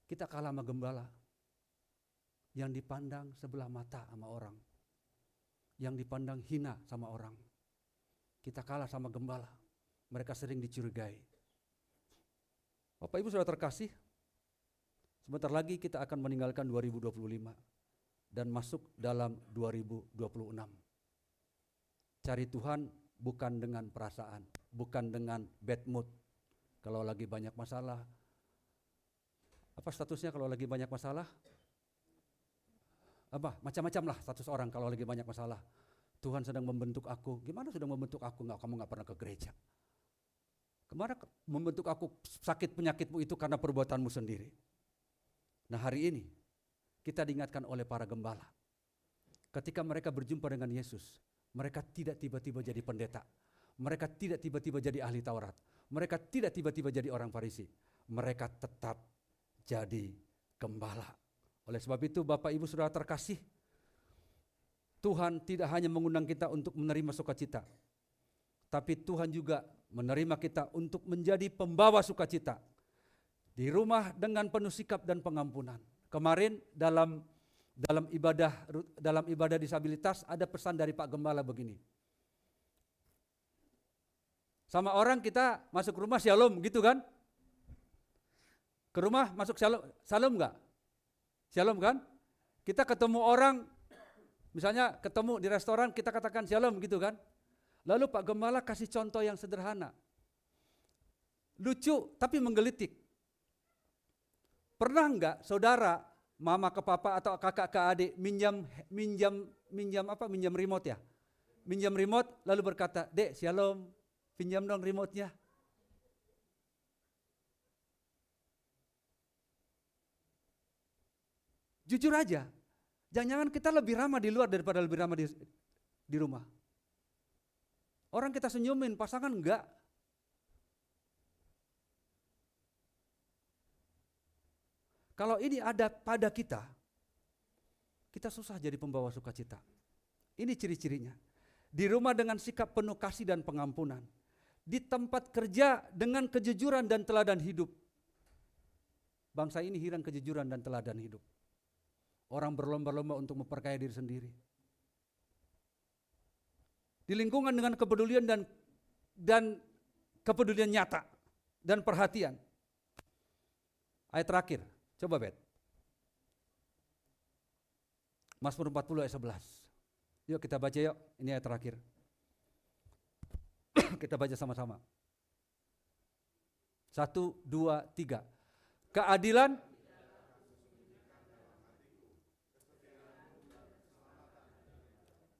[SPEAKER 1] Kita kalah sama gembala yang dipandang sebelah mata sama orang, yang dipandang hina sama orang. Kita kalah sama gembala, mereka sering dicurigai. Bapak Ibu sudah terkasih, sebentar lagi kita akan meninggalkan 2025 dan masuk dalam 2026. Cari Tuhan bukan dengan perasaan, bukan dengan bad mood. Kalau lagi banyak masalah, apa statusnya kalau lagi banyak masalah? Apa? Macam-macam lah status orang kalau lagi banyak masalah. Tuhan sedang membentuk aku. Gimana sedang membentuk aku? Kamu gak pernah ke gereja. Kemana membentuk aku? Sakit penyakitmu itu karena perbuatanmu sendiri. Nah hari ini kita diingatkan oleh para gembala. Ketika mereka berjumpa dengan Yesus, mereka tidak tiba-tiba jadi pendeta. Mereka tidak tiba-tiba jadi ahli Taurat. Mereka tidak tiba-tiba jadi orang Farisi. Mereka tetap jadi gembala. Oleh sebab itu Bapak Ibu Saudara terkasih, Tuhan tidak hanya mengundang kita untuk menerima sukacita, tapi Tuhan juga menerima kita untuk menjadi pembawa sukacita di rumah dengan penuh sikap dan pengampunan. Kemarin dalam ibadah disabilitas ada pesan dari Pak Gembala begini. Sama orang kita masuk rumah shalom gitu kan? Ke rumah masuk shalom enggak? Shalom kan? Kita ketemu orang, misalnya ketemu di restoran kita katakan shalom gitu kan? Lalu Pak Gembala kasih contoh yang sederhana. Lucu tapi menggelitik. Pernah enggak saudara, mama ke papa atau kakak ke adik minjam remote ya? Minjam remote lalu berkata, "Dek, shalom, pinjam dong remote-nya." Jujur aja, Jangan-jangan kita lebih ramah di luar daripada lebih ramah di rumah. Orang kita senyumin, pasangan enggak. Kalau ini ada pada kita susah jadi pembawa sukacita. Ini ciri-cirinya. Di rumah dengan sikap penuh kasih dan pengampunan. Di tempat kerja dengan kejujuran dan teladan hidup. Bangsa ini hilang kejujuran dan teladan hidup. Orang berlomba-lomba untuk memperkaya diri sendiri. Di lingkungan dengan kepedulian dan kepedulian nyata dan perhatian. Ayat terakhir, coba Bet. Mazmur 40 ayat 11. Yuk kita baca yuk, ini ayat terakhir. Kita baca sama-sama. 1, 2, 3. Keadilan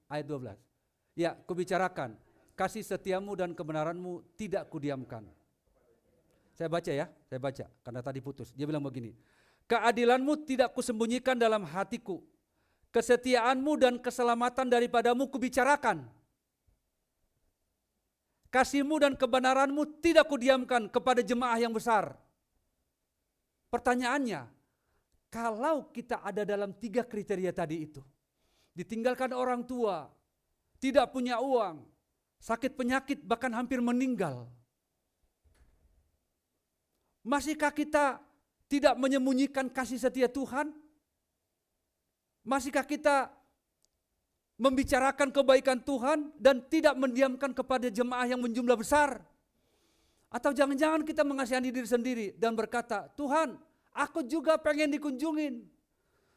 [SPEAKER 1] ayat 12. Ya, kubicarakan, kasih setiamu dan kebenaranmu tidak kudiamkan. Saya baca ya, saya baca karena tadi putus. Dia bilang begini, keadilanmu tidak kusembunyikan dalam hatiku, kesetiaanmu dan keselamatan daripadamu kubicarakan. Kasihmu dan kebenaranmu tidak kudiamkan kepada jemaah yang besar. Pertanyaannya, kalau kita ada dalam 3 kriteria tadi itu, ditinggalkan orang tua, tidak punya uang, sakit penyakit bahkan hampir meninggal, masihkah kita tidak menyembunyikan kasih setia Tuhan? Masihkah kita membicarakan kebaikan Tuhan dan tidak mendiamkan kepada jemaah yang menjumlah besar? Atau jangan-jangan kita mengasihani diri sendiri dan berkata, Tuhan, aku juga pengen dikunjungin.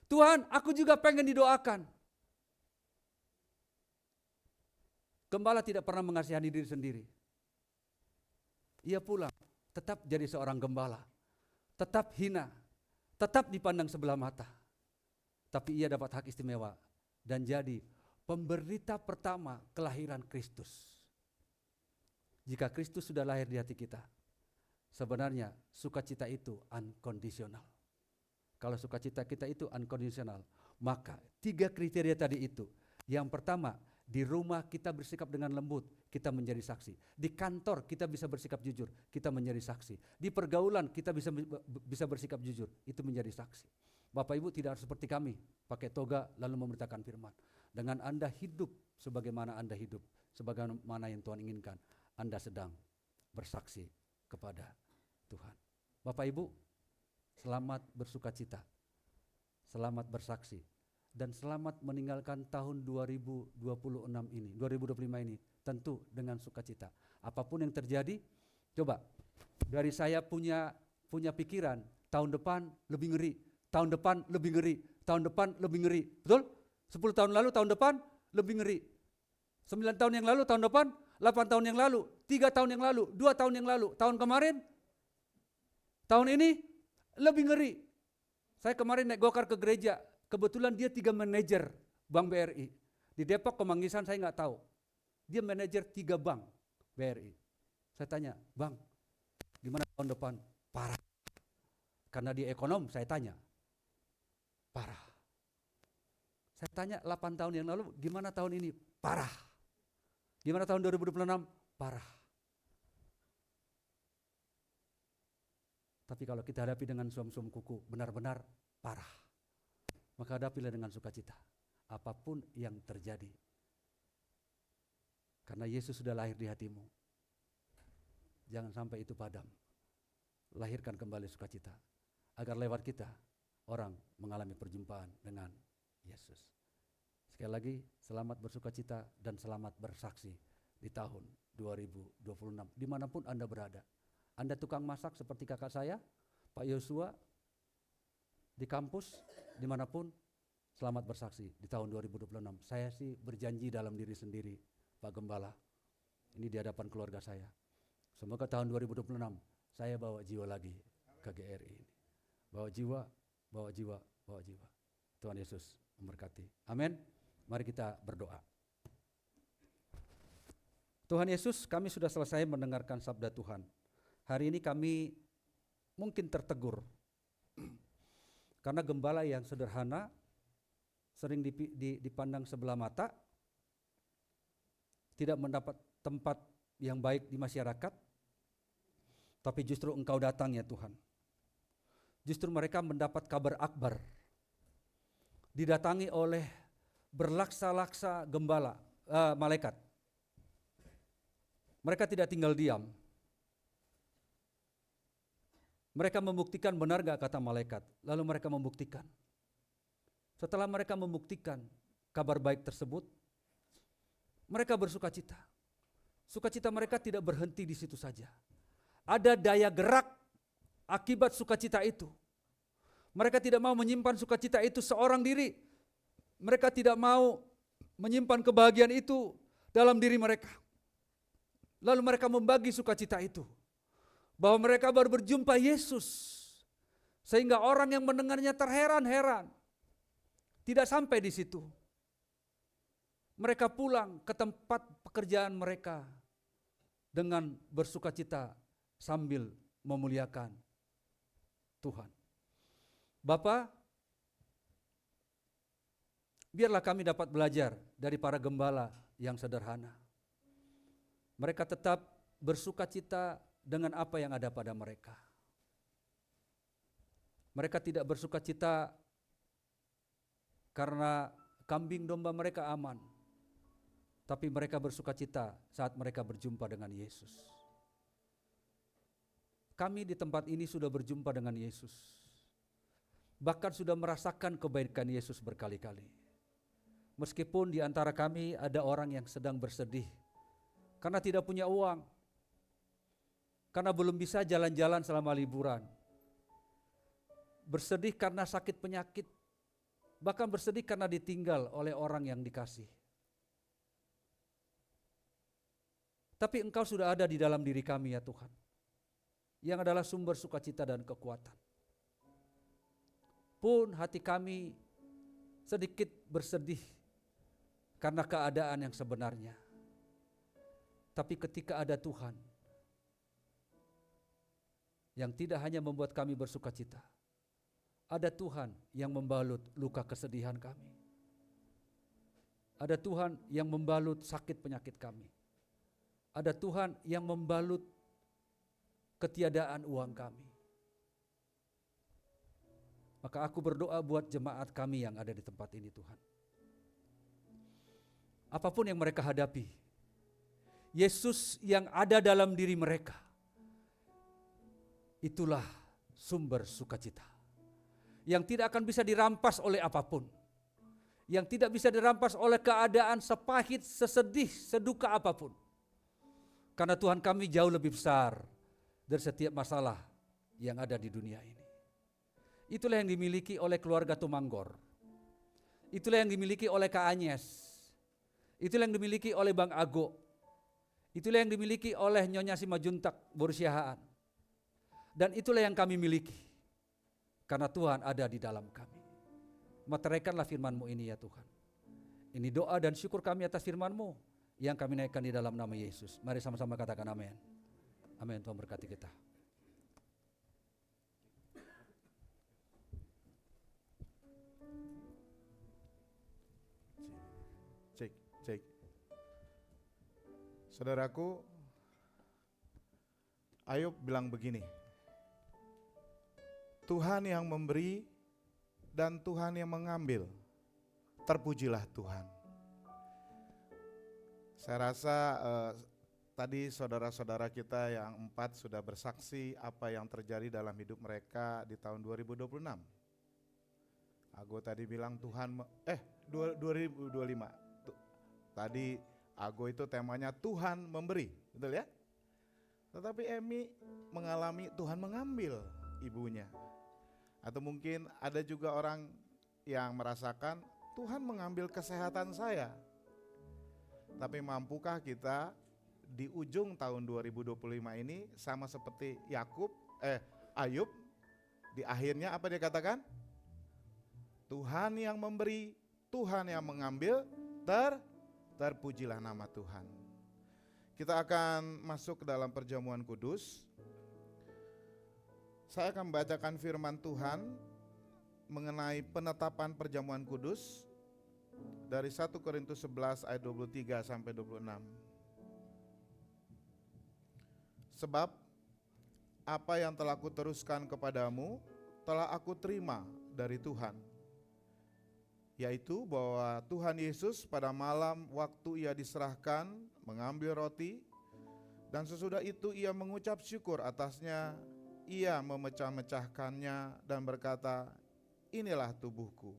[SPEAKER 1] Tuhan, aku juga pengen didoakan. Gembala tidak pernah mengasihani diri sendiri. Ia pulang, tetap jadi seorang gembala. Tetap hina, tetap dipandang sebelah mata. Tapi ia dapat hak istimewa dan jadi pemberita pertama kelahiran Kristus. Jika Kristus sudah lahir di hati kita, sebenarnya sukacita itu unconditional. Kalau sukacita kita itu unconditional, maka 3 kriteria tadi itu. Yang pertama, di rumah kita bersikap dengan lembut, kita menjadi saksi. Di kantor kita bisa bersikap jujur, kita menjadi saksi. Di pergaulan kita bisa bersikap jujur, itu menjadi saksi. Bapak Ibu tidak harus seperti kami, pakai toga lalu memberitakan firman. Dengan Anda hidup sebagaimana Anda hidup, sebagaimana yang Tuhan inginkan, Anda sedang bersaksi kepada Tuhan. Bapak Ibu, selamat bersukacita, selamat bersaksi, dan selamat meninggalkan tahun 2025 ini, tentu dengan sukacita. Apapun yang terjadi, coba dari saya punya pikiran, tahun depan lebih ngeri, tahun depan lebih ngeri, tahun depan lebih ngeri. Betul? 10 tahun lalu, tahun depan lebih ngeri. 9 tahun yang lalu, tahun depan, 8 tahun yang lalu, 3 tahun yang lalu, 2 tahun yang lalu, tahun kemarin, tahun ini lebih ngeri. Saya kemarin naik gokar ke gereja, kebetulan dia 3 manajer Bank BRI. Di Depok, Kemanggisan saya nggak tahu. Dia manajer 3 bank BRI. Saya tanya, Bang, gimana tahun depan? Parah. Karena dia ekonom, saya tanya. Parah. Saya tanya 8 tahun yang lalu, gimana tahun ini? Parah. Gimana tahun 2026? Parah. Tapi kalau kita hadapi dengan suam-suam kuku, benar-benar parah. Maka hadapilah dengan sukacita, apapun yang terjadi. Karena Yesus sudah lahir di hatimu. Jangan sampai itu padam. Lahirkan kembali sukacita, agar lewat kita, orang mengalami perjumpaan dengan Yesus. Sekali lagi, selamat bersukacita dan selamat bersaksi di tahun 2026. Dimanapun Anda berada. Anda tukang masak seperti kakak saya, Pak Yosua, di kampus, dimanapun, selamat bersaksi di tahun 2026. Saya sih berjanji dalam diri sendiri, Pak Gembala, ini di hadapan keluarga saya. Semoga tahun 2026 saya bawa jiwa lagi ke GRI ini. Bawa jiwa, bawa jiwa, bawa jiwa. Tuhan Yesus memberkati. Amin. Mari kita berdoa. Tuhan Yesus, kami sudah selesai mendengarkan sabda Tuhan. Hari ini kami mungkin tertegur karena gembala yang sederhana sering dipandang sebelah mata, tidak mendapat tempat yang baik di masyarakat, tapi justru Engkau datang ya Tuhan. Justru mereka mendapat kabar akbar, didatangi oleh berlaksa-laksa gembala, malaikat. Mereka tidak tinggal diam. Mereka membuktikan, benar gak kata malaikat? Lalu mereka membuktikan. Setelah mereka membuktikan kabar baik tersebut, mereka bersuka cita. Sukacita mereka tidak berhenti di situ saja. Ada daya gerak akibat sukacita itu. Mereka tidak mau menyimpan sukacita itu seorang diri. Mereka tidak mau menyimpan kebahagiaan itu dalam diri mereka. Lalu mereka membagi sukacita itu. Bahwa mereka baru berjumpa Yesus. Sehingga orang yang mendengarnya terheran-heran. Tidak sampai di situ. Mereka pulang ke tempat pekerjaan mereka dengan bersukacita sambil memuliakan Tuhan. Bapa, biarlah kami dapat belajar dari para gembala yang sederhana. Mereka tetap bersukacita dengan apa yang ada pada mereka. Mereka tidak bersukacita karena kambing domba mereka aman, tapi mereka bersukacita saat mereka berjumpa dengan Yesus. Kami di tempat ini sudah berjumpa dengan Yesus. Bahkan sudah merasakan kebaikan Yesus berkali-kali. Meskipun di antara kami ada orang yang sedang bersedih karena tidak punya uang, karena belum bisa jalan-jalan selama liburan, bersedih karena sakit penyakit, bahkan bersedih karena ditinggal oleh orang yang dikasih. Tapi Engkau sudah ada di dalam diri kami ya Tuhan, yang adalah sumber sukacita dan kekuatan. Pun hati kami sedikit bersedih karena keadaan yang sebenarnya. Tapi ketika ada Tuhan yang tidak hanya membuat kami bersukacita, ada Tuhan yang membalut luka kesedihan kami. Ada Tuhan yang membalut sakit penyakit kami. Ada Tuhan yang membalut ketiadaan uang kami. Maka aku berdoa buat jemaat kami yang ada di tempat ini Tuhan. Apapun yang mereka hadapi, Yesus yang ada dalam diri mereka, itulah sumber sukacita. Yang tidak akan bisa dirampas oleh apapun. Yang tidak bisa dirampas oleh keadaan sepahit, sesedih, seduka apapun. Karena Tuhan kami jauh lebih besar dari setiap masalah yang ada di dunia ini. Itulah yang dimiliki oleh keluarga Tumanggor. Itulah yang dimiliki oleh Kak Anyes. Itulah yang dimiliki oleh Bang Ago. Itulah yang dimiliki oleh Nyonya Simajuntak Borsiahaan. Dan itulah yang kami miliki. Karena Tuhan ada di dalam kami. Meteraikanlah firman-Mu ini ya Tuhan. Ini doa dan syukur kami atas firman-Mu yang kami naikkan di dalam nama Yesus. Mari sama-sama katakan amin. Amin. Tuhan berkati kita.
[SPEAKER 6] Cek. Saudaraku, Ayub bilang begini, Tuhan yang memberi dan Tuhan yang mengambil, terpujilah Tuhan. Saya rasa tadi saudara-saudara kita yang 4 sudah bersaksi apa yang terjadi dalam hidup mereka di tahun 2026. Ago tadi bilang 2025. Tadi Ago itu temanya Tuhan memberi, betul ya? Tetapi Emi mengalami Tuhan mengambil ibunya. Atau mungkin ada juga orang yang merasakan Tuhan mengambil kesehatan saya. Tapi mampukah kita di ujung tahun 2025 ini sama seperti Ayub, di akhirnya apa dia katakan? Tuhan yang memberi, Tuhan yang mengambil, terpujilah nama Tuhan. Kita akan masuk ke dalam perjamuan kudus. Saya akan membacakan firman Tuhan mengenai penetapan perjamuan kudus dari 1 Korintus 11 ayat 23 sampai 26. Sebab apa yang telah kuteruskan kepadamu telah aku terima dari Tuhan, yaitu bahwa Tuhan Yesus pada malam waktu ia diserahkan mengambil roti, dan sesudah itu ia mengucap syukur atasnya, ia memecah-mecahkannya dan berkata, inilah tubuhku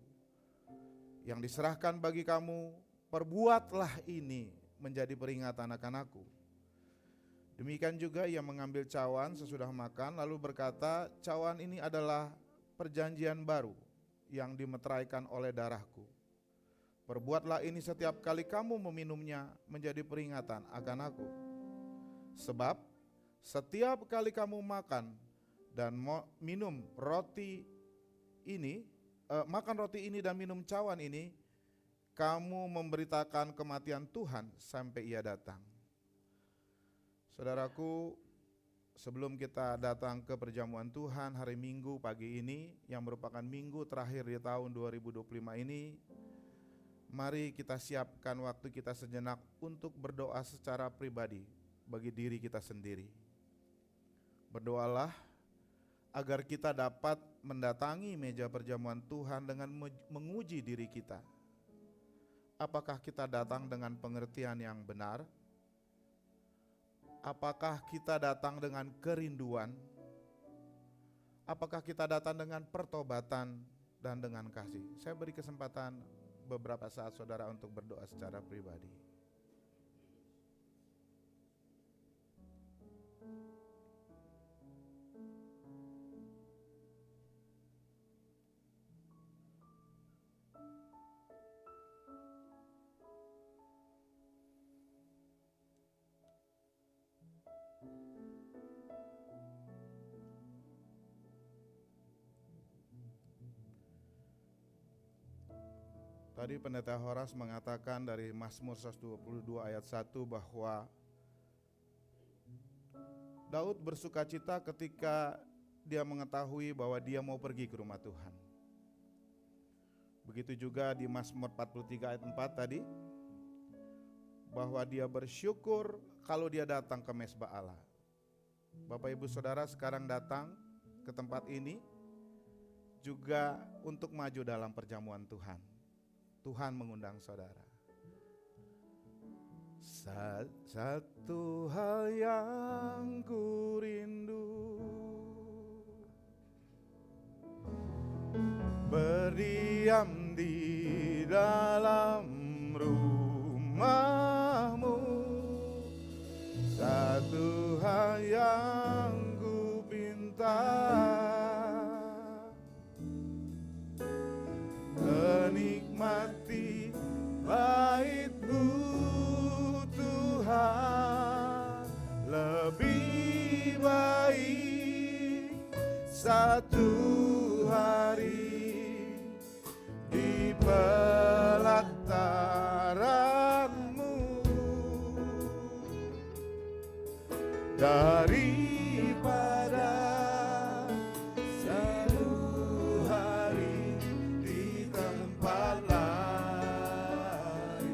[SPEAKER 6] yang diserahkan bagi kamu, perbuatlah ini menjadi peringatan akan aku. Demikian juga ia mengambil cawan sesudah makan, lalu berkata, cawan ini adalah perjanjian baru yang dimeteraikan oleh darahku. Perbuatlah ini setiap kali kamu meminumnya menjadi peringatan akan aku. Sebab setiap kali kamu makan dan minum roti ini, makan roti ini dan minum cawan ini, kamu memberitakan kematian Tuhan sampai ia datang. Saudaraku, sebelum kita datang ke perjamuan Tuhan hari Minggu pagi ini, yang merupakan minggu terakhir di tahun 2025 ini, mari kita siapkan waktu kita sejenak untuk berdoa secara pribadi bagi diri kita sendiri. Berdoalah agar kita dapat mendatangi meja perjamuan Tuhan dengan menguji diri kita. Apakah kita datang dengan pengertian yang benar? Apakah kita datang dengan kerinduan? Apakah kita datang dengan pertobatan dan dengan kasih? Saya beri kesempatan beberapa saat saudara untuk berdoa secara pribadi. Tadi Pendeta Horas mengatakan dari Mazmur 122 ayat 1 bahwa Daud bersukacita ketika dia mengetahui bahwa dia mau pergi ke rumah Tuhan. Begitu juga di Mazmur 43 ayat 4 tadi, bahwa dia bersyukur kalau dia datang ke mezbah Allah. Bapak Ibu Saudara sekarang datang ke tempat ini juga untuk maju dalam perjamuan Tuhan. Tuhan mengundang saudara. Satu hal yang ku rindu, berdiam di dalam rumah-Mu. Satu hal yang ku pinta, menikmati bait-Mu Tuhan. Lebih baik satu hari di pelataran-Mu daripada satu hari di tempat lain.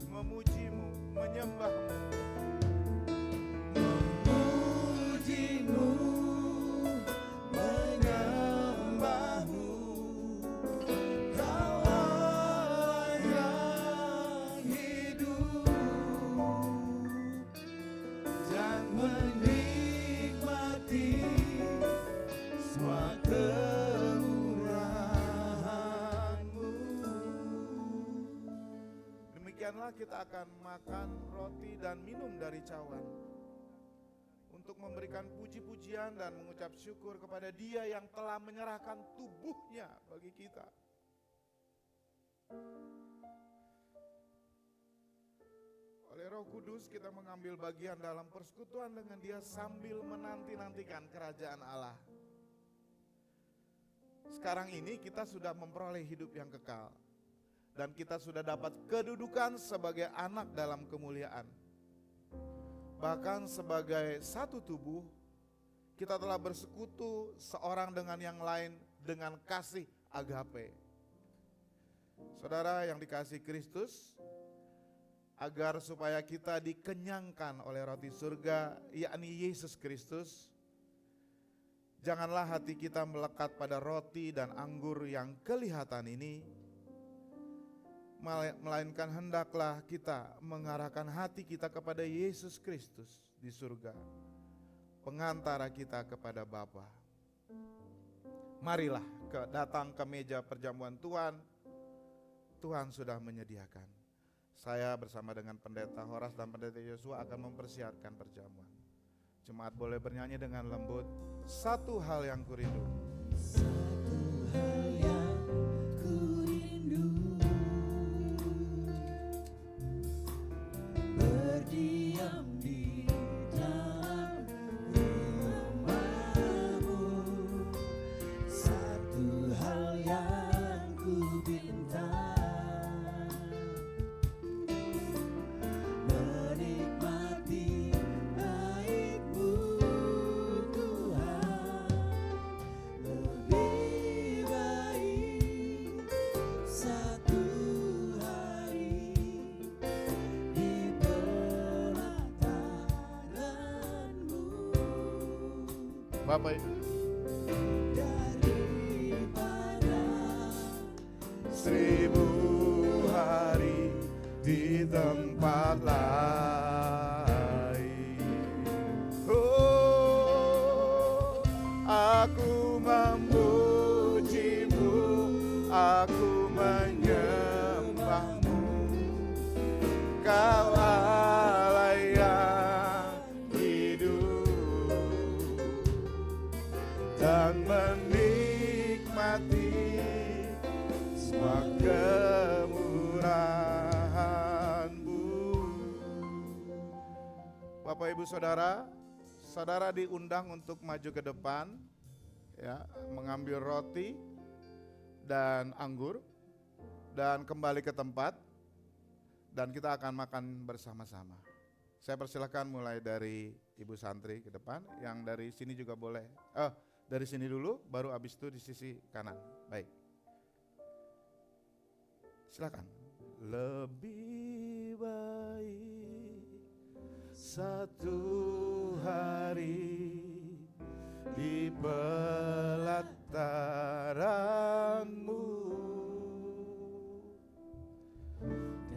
[SPEAKER 6] Memuji-Mu, menyembah-Mu, memuji-Mu, menyembah-Mu. Kau Allah yang hidup dan menikmati semua kemurahan-Mu. Demikianlah kita akan makan roti dan minum dari cawan untuk memberikan puji-pujian dan mengucap syukur kepada Dia yang telah menyerahkan tubuhnya bagi kita. Oleh Roh Kudus kita mengambil bagian dalam persekutuan dengan Dia sambil menanti-nantikan kerajaan Allah. Sekarang ini kita sudah memperoleh hidup yang kekal, dan kita sudah dapat kedudukan sebagai anak dalam kemuliaan. Bahkan sebagai satu tubuh, kita telah bersekutu seorang dengan yang lain dengan kasih agape. Saudara yang dikasihi Kristus, agar supaya kita dikenyangkan oleh roti surga, yakni Yesus Kristus, janganlah hati kita melekat pada roti dan anggur yang kelihatan ini, melainkan hendaklah kita mengarahkan hati kita kepada Yesus Kristus di surga, pengantara kita kepada Bapa. Marilah datang ke meja perjamuan Tuhan. Tuhan sudah menyediakan. Saya bersama dengan Pendeta Horas dan Pendeta Yosua akan mempersiapkan perjamuan. Jemaat boleh bernyanyi dengan lembut, satu hal yang kurindu.
[SPEAKER 7] Satu hal yang kurindu, berdiam di dalam rumah-Mu. Satu hal yang ku pinta, menikmati baik-Mu Tuhan. Lebih baik satu hari di pelataran-Mu
[SPEAKER 6] Bapak Ibu,
[SPEAKER 7] daripada
[SPEAKER 6] 1000 hari di tempat lain. Oh, aku memuji-Mu, aku menyembah-Mu. Kau Allah yang hidup dan menikmati semua kemurahan-Mu. Bapak Ibu Saudara, saudara diundang untuk maju ke depan, ya, mengambil roti dan anggur dan kembali ke tempat, dan kita akan makan bersama-sama. Saya persilakan mulai dari Ibu Santri ke depan, yang dari sini juga boleh. Dari sini dulu, baru habis itu di sisi kanan. Baik. Silakan. Lebih baik satu hari di pelataran-Mu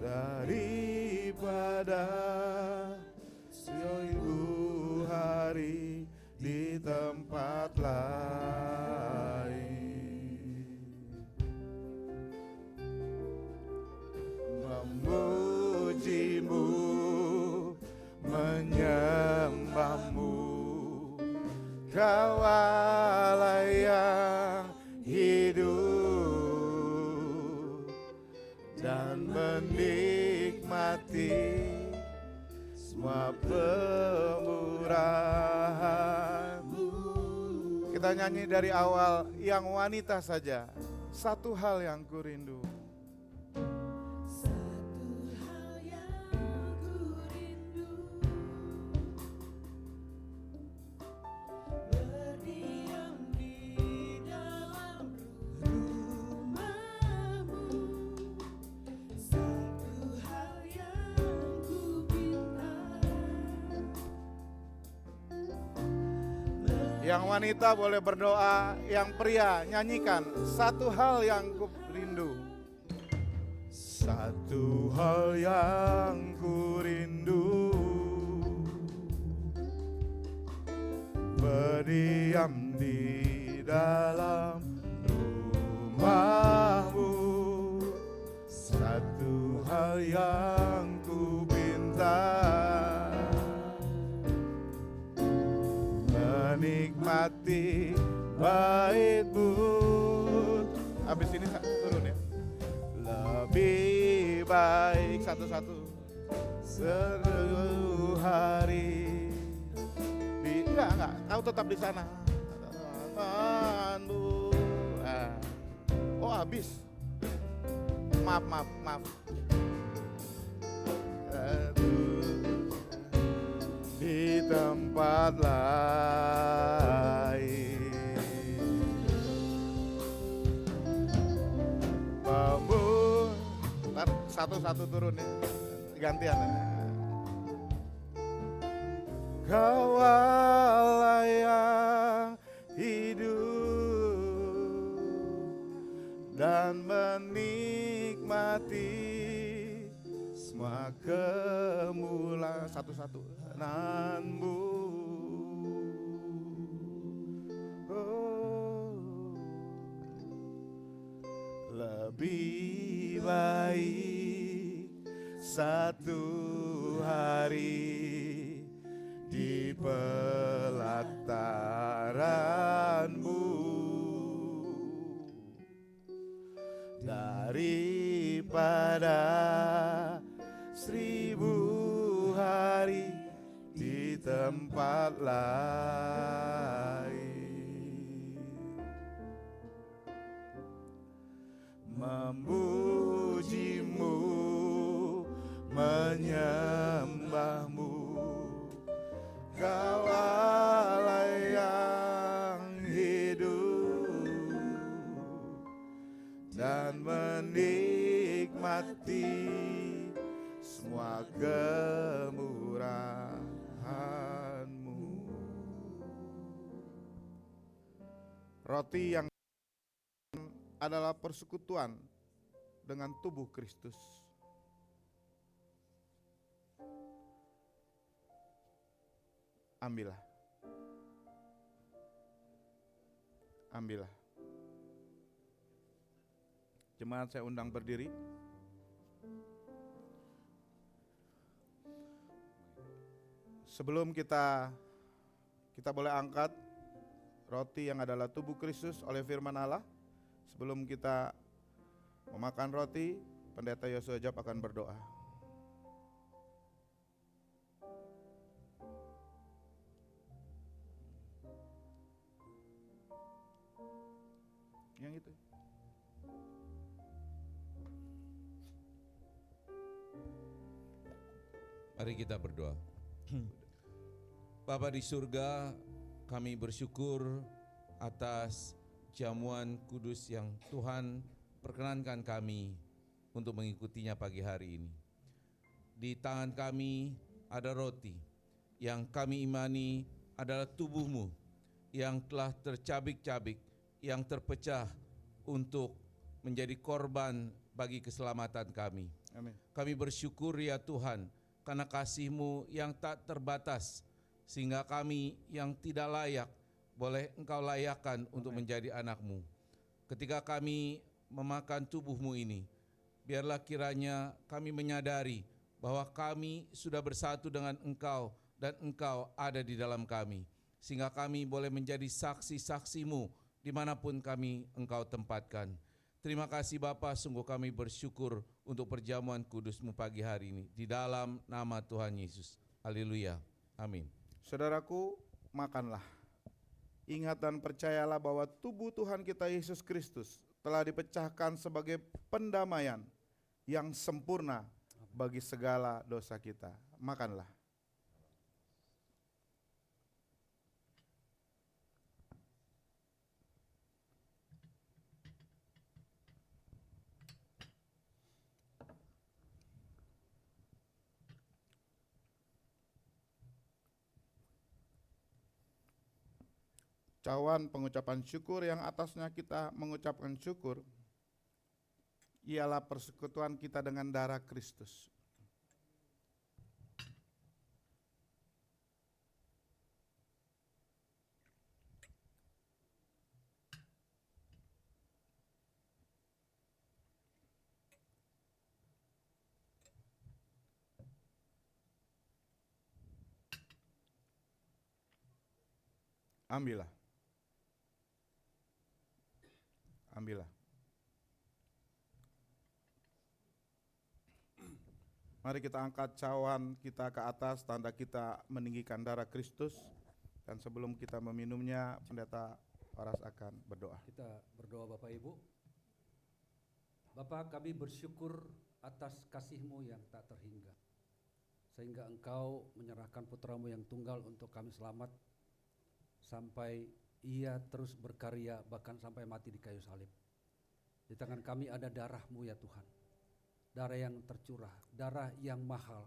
[SPEAKER 6] daripada 1000 hari di tempat lain. Memuji-Mu, menyembah-Mu, Kau Allah yang hidup dan menikmati semua pemurahan-Mu. Kita nyanyi dari awal, yang wanita saja. Satu hal yang kurindu.
[SPEAKER 7] satu hal yang kurindu, berdiam di dalam rumah-Mu. Satu hal yang ku pinta,
[SPEAKER 6] Yang wanita boleh berdoa, yang pria nyanyikan, satu hal yang ku rindu. Satu hal yang ku rindu, berdiam di dalam rumah-Mu. Satu hal yang ku pinta, menikmati bait-Mu. Habis ini turun ya. Lebih baik satu-satu 1000 hari di enggak, kau tetap di sana. Oh habis. Maaf. Di tempat lain. satu-satu turun ya. Gantian. Kau Allah yang hidup dan menikmati semua kemuliaan satu-satu nanmu. Oh, lebih baik satu hari di pelataranmu daripada 1000 hari di tempat lain. Memujimu, menyembahmu, Kau Allah yang hidup dan menikmati semua kemurahan-Mu. Roti yang adalah persekutuan dengan tubuh Kristus. Ambillah. Ambillah. Jemaat saya undang berdiri. Sebelum kita boleh angkat roti yang adalah tubuh Kristus oleh firman Allah. Sebelum kita memakan roti, Pendeta Yosua Jab akan berdoa. Yang itu.
[SPEAKER 8] Mari kita berdoa. Bapa di surga, kami bersyukur atas jamuan kudus yang Tuhan perkenankan kami untuk mengikutinya pagi hari ini. Di tangan kami ada roti yang kami imani adalah tubuh-Mu yang telah tercabik-cabik, yang terpecah untuk menjadi korban bagi keselamatan kami.
[SPEAKER 6] Amin.
[SPEAKER 8] Kami bersyukur ya Tuhan karena kasih-Mu yang tak terbatas, sehingga kami yang tidak layak boleh Engkau layakkan untuk menjadi anak-Mu. Ketika kami memakan tubuh-Mu ini, biarlah kiranya kami menyadari bahwa kami sudah bersatu dengan Engkau dan Engkau ada di dalam kami, sehingga kami boleh menjadi saksi-saksi-Mu dimanapun kami Engkau tempatkan. Terima kasih Bapa, sungguh kami bersyukur untuk perjamuan kudus-Mu pagi hari ini. Di dalam nama Tuhan Yesus. Haleluya. Amin.
[SPEAKER 6] Saudaraku, makanlah. Ingat dan percayalah bahwa tubuh Tuhan kita Yesus Kristus telah dipecahkan sebagai pendamaian yang sempurna bagi segala dosa kita. Makanlah. Cawan pengucapan syukur yang atasnya kita mengucapkan syukur ialah persekutuan kita dengan darah Kristus. Ambillah. Ambillah. Mari kita angkat cawan kita ke atas, tanda kita meninggikan darah Kristus. Dan sebelum kita meminumnya, Pendeta Horas akan berdoa.
[SPEAKER 1] Kita berdoa Bapak Ibu. Bapa, kami bersyukur atas kasih-Mu yang tak terhingga, sehingga Engkau menyerahkan putra-Mu yang tunggal untuk kami selamat, sampai Ia terus berkarya bahkan sampai mati di kayu salib. Di tangan kami ada darah-Mu ya Tuhan. darah yang tercurah, darah yang mahal.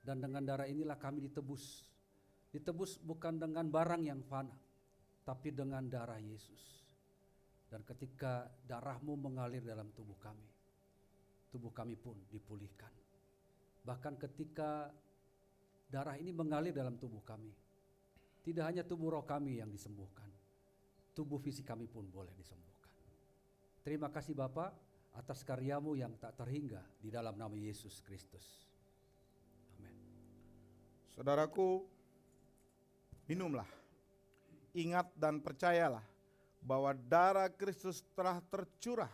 [SPEAKER 1] Dan dengan darah inilah kami ditebus. Ditebus bukan dengan barang yang fana, tapi dengan darah Yesus. Dan ketika darahmu mengalir dalam tubuh kami pun dipulihkan. Bahkan ketika darah ini mengalir dalam tubuh kami, tidak hanya tubuh roh kami yang disembuhkan, tubuh fisik kami pun boleh disembuhkan. Terima kasih Bapa atas karyamu yang tak terhingga di dalam nama Yesus Kristus. Amin.
[SPEAKER 6] Saudaraku, minumlah, ingat dan percayalah bahwa darah Kristus telah tercurah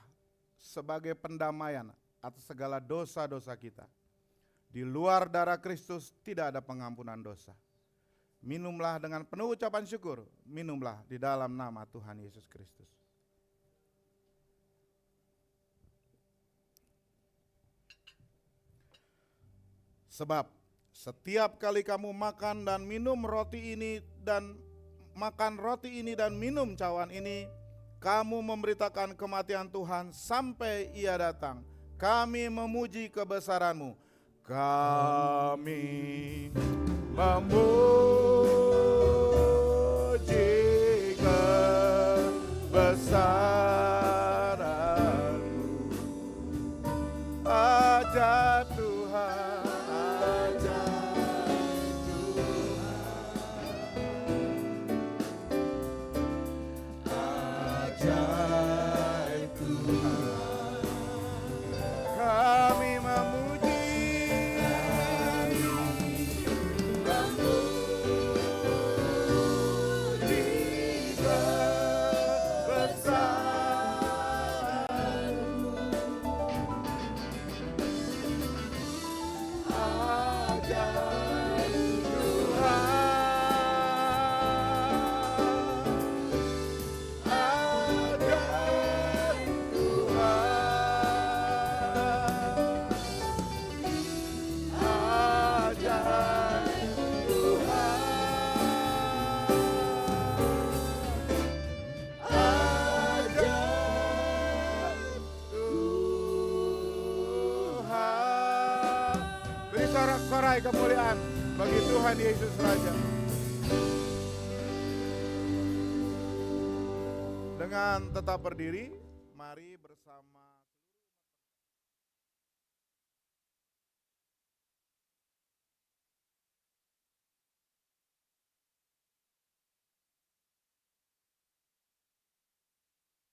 [SPEAKER 6] sebagai pendamaian atas segala dosa-dosa kita. Di luar darah Kristus tidak ada pengampunan dosa. Minumlah dengan penuh ucapan syukur, minumlah di dalam nama Tuhan Yesus Kristus. Sebab setiap kali kamu makan dan minum roti ini dan minum cawan ini, kamu memberitakan kematian Tuhan sampai Ia datang. Kami memuji kebesaran-Mu. Kami memuji kebesaran-Mu. Ajaib Tuhan, ajaib Tuhan, ajaib Tuhan. Kami memuji sorak-sorai kemuliaan bagi Tuhan Yesus Raja. Dengan tetap berdiri, mari bersama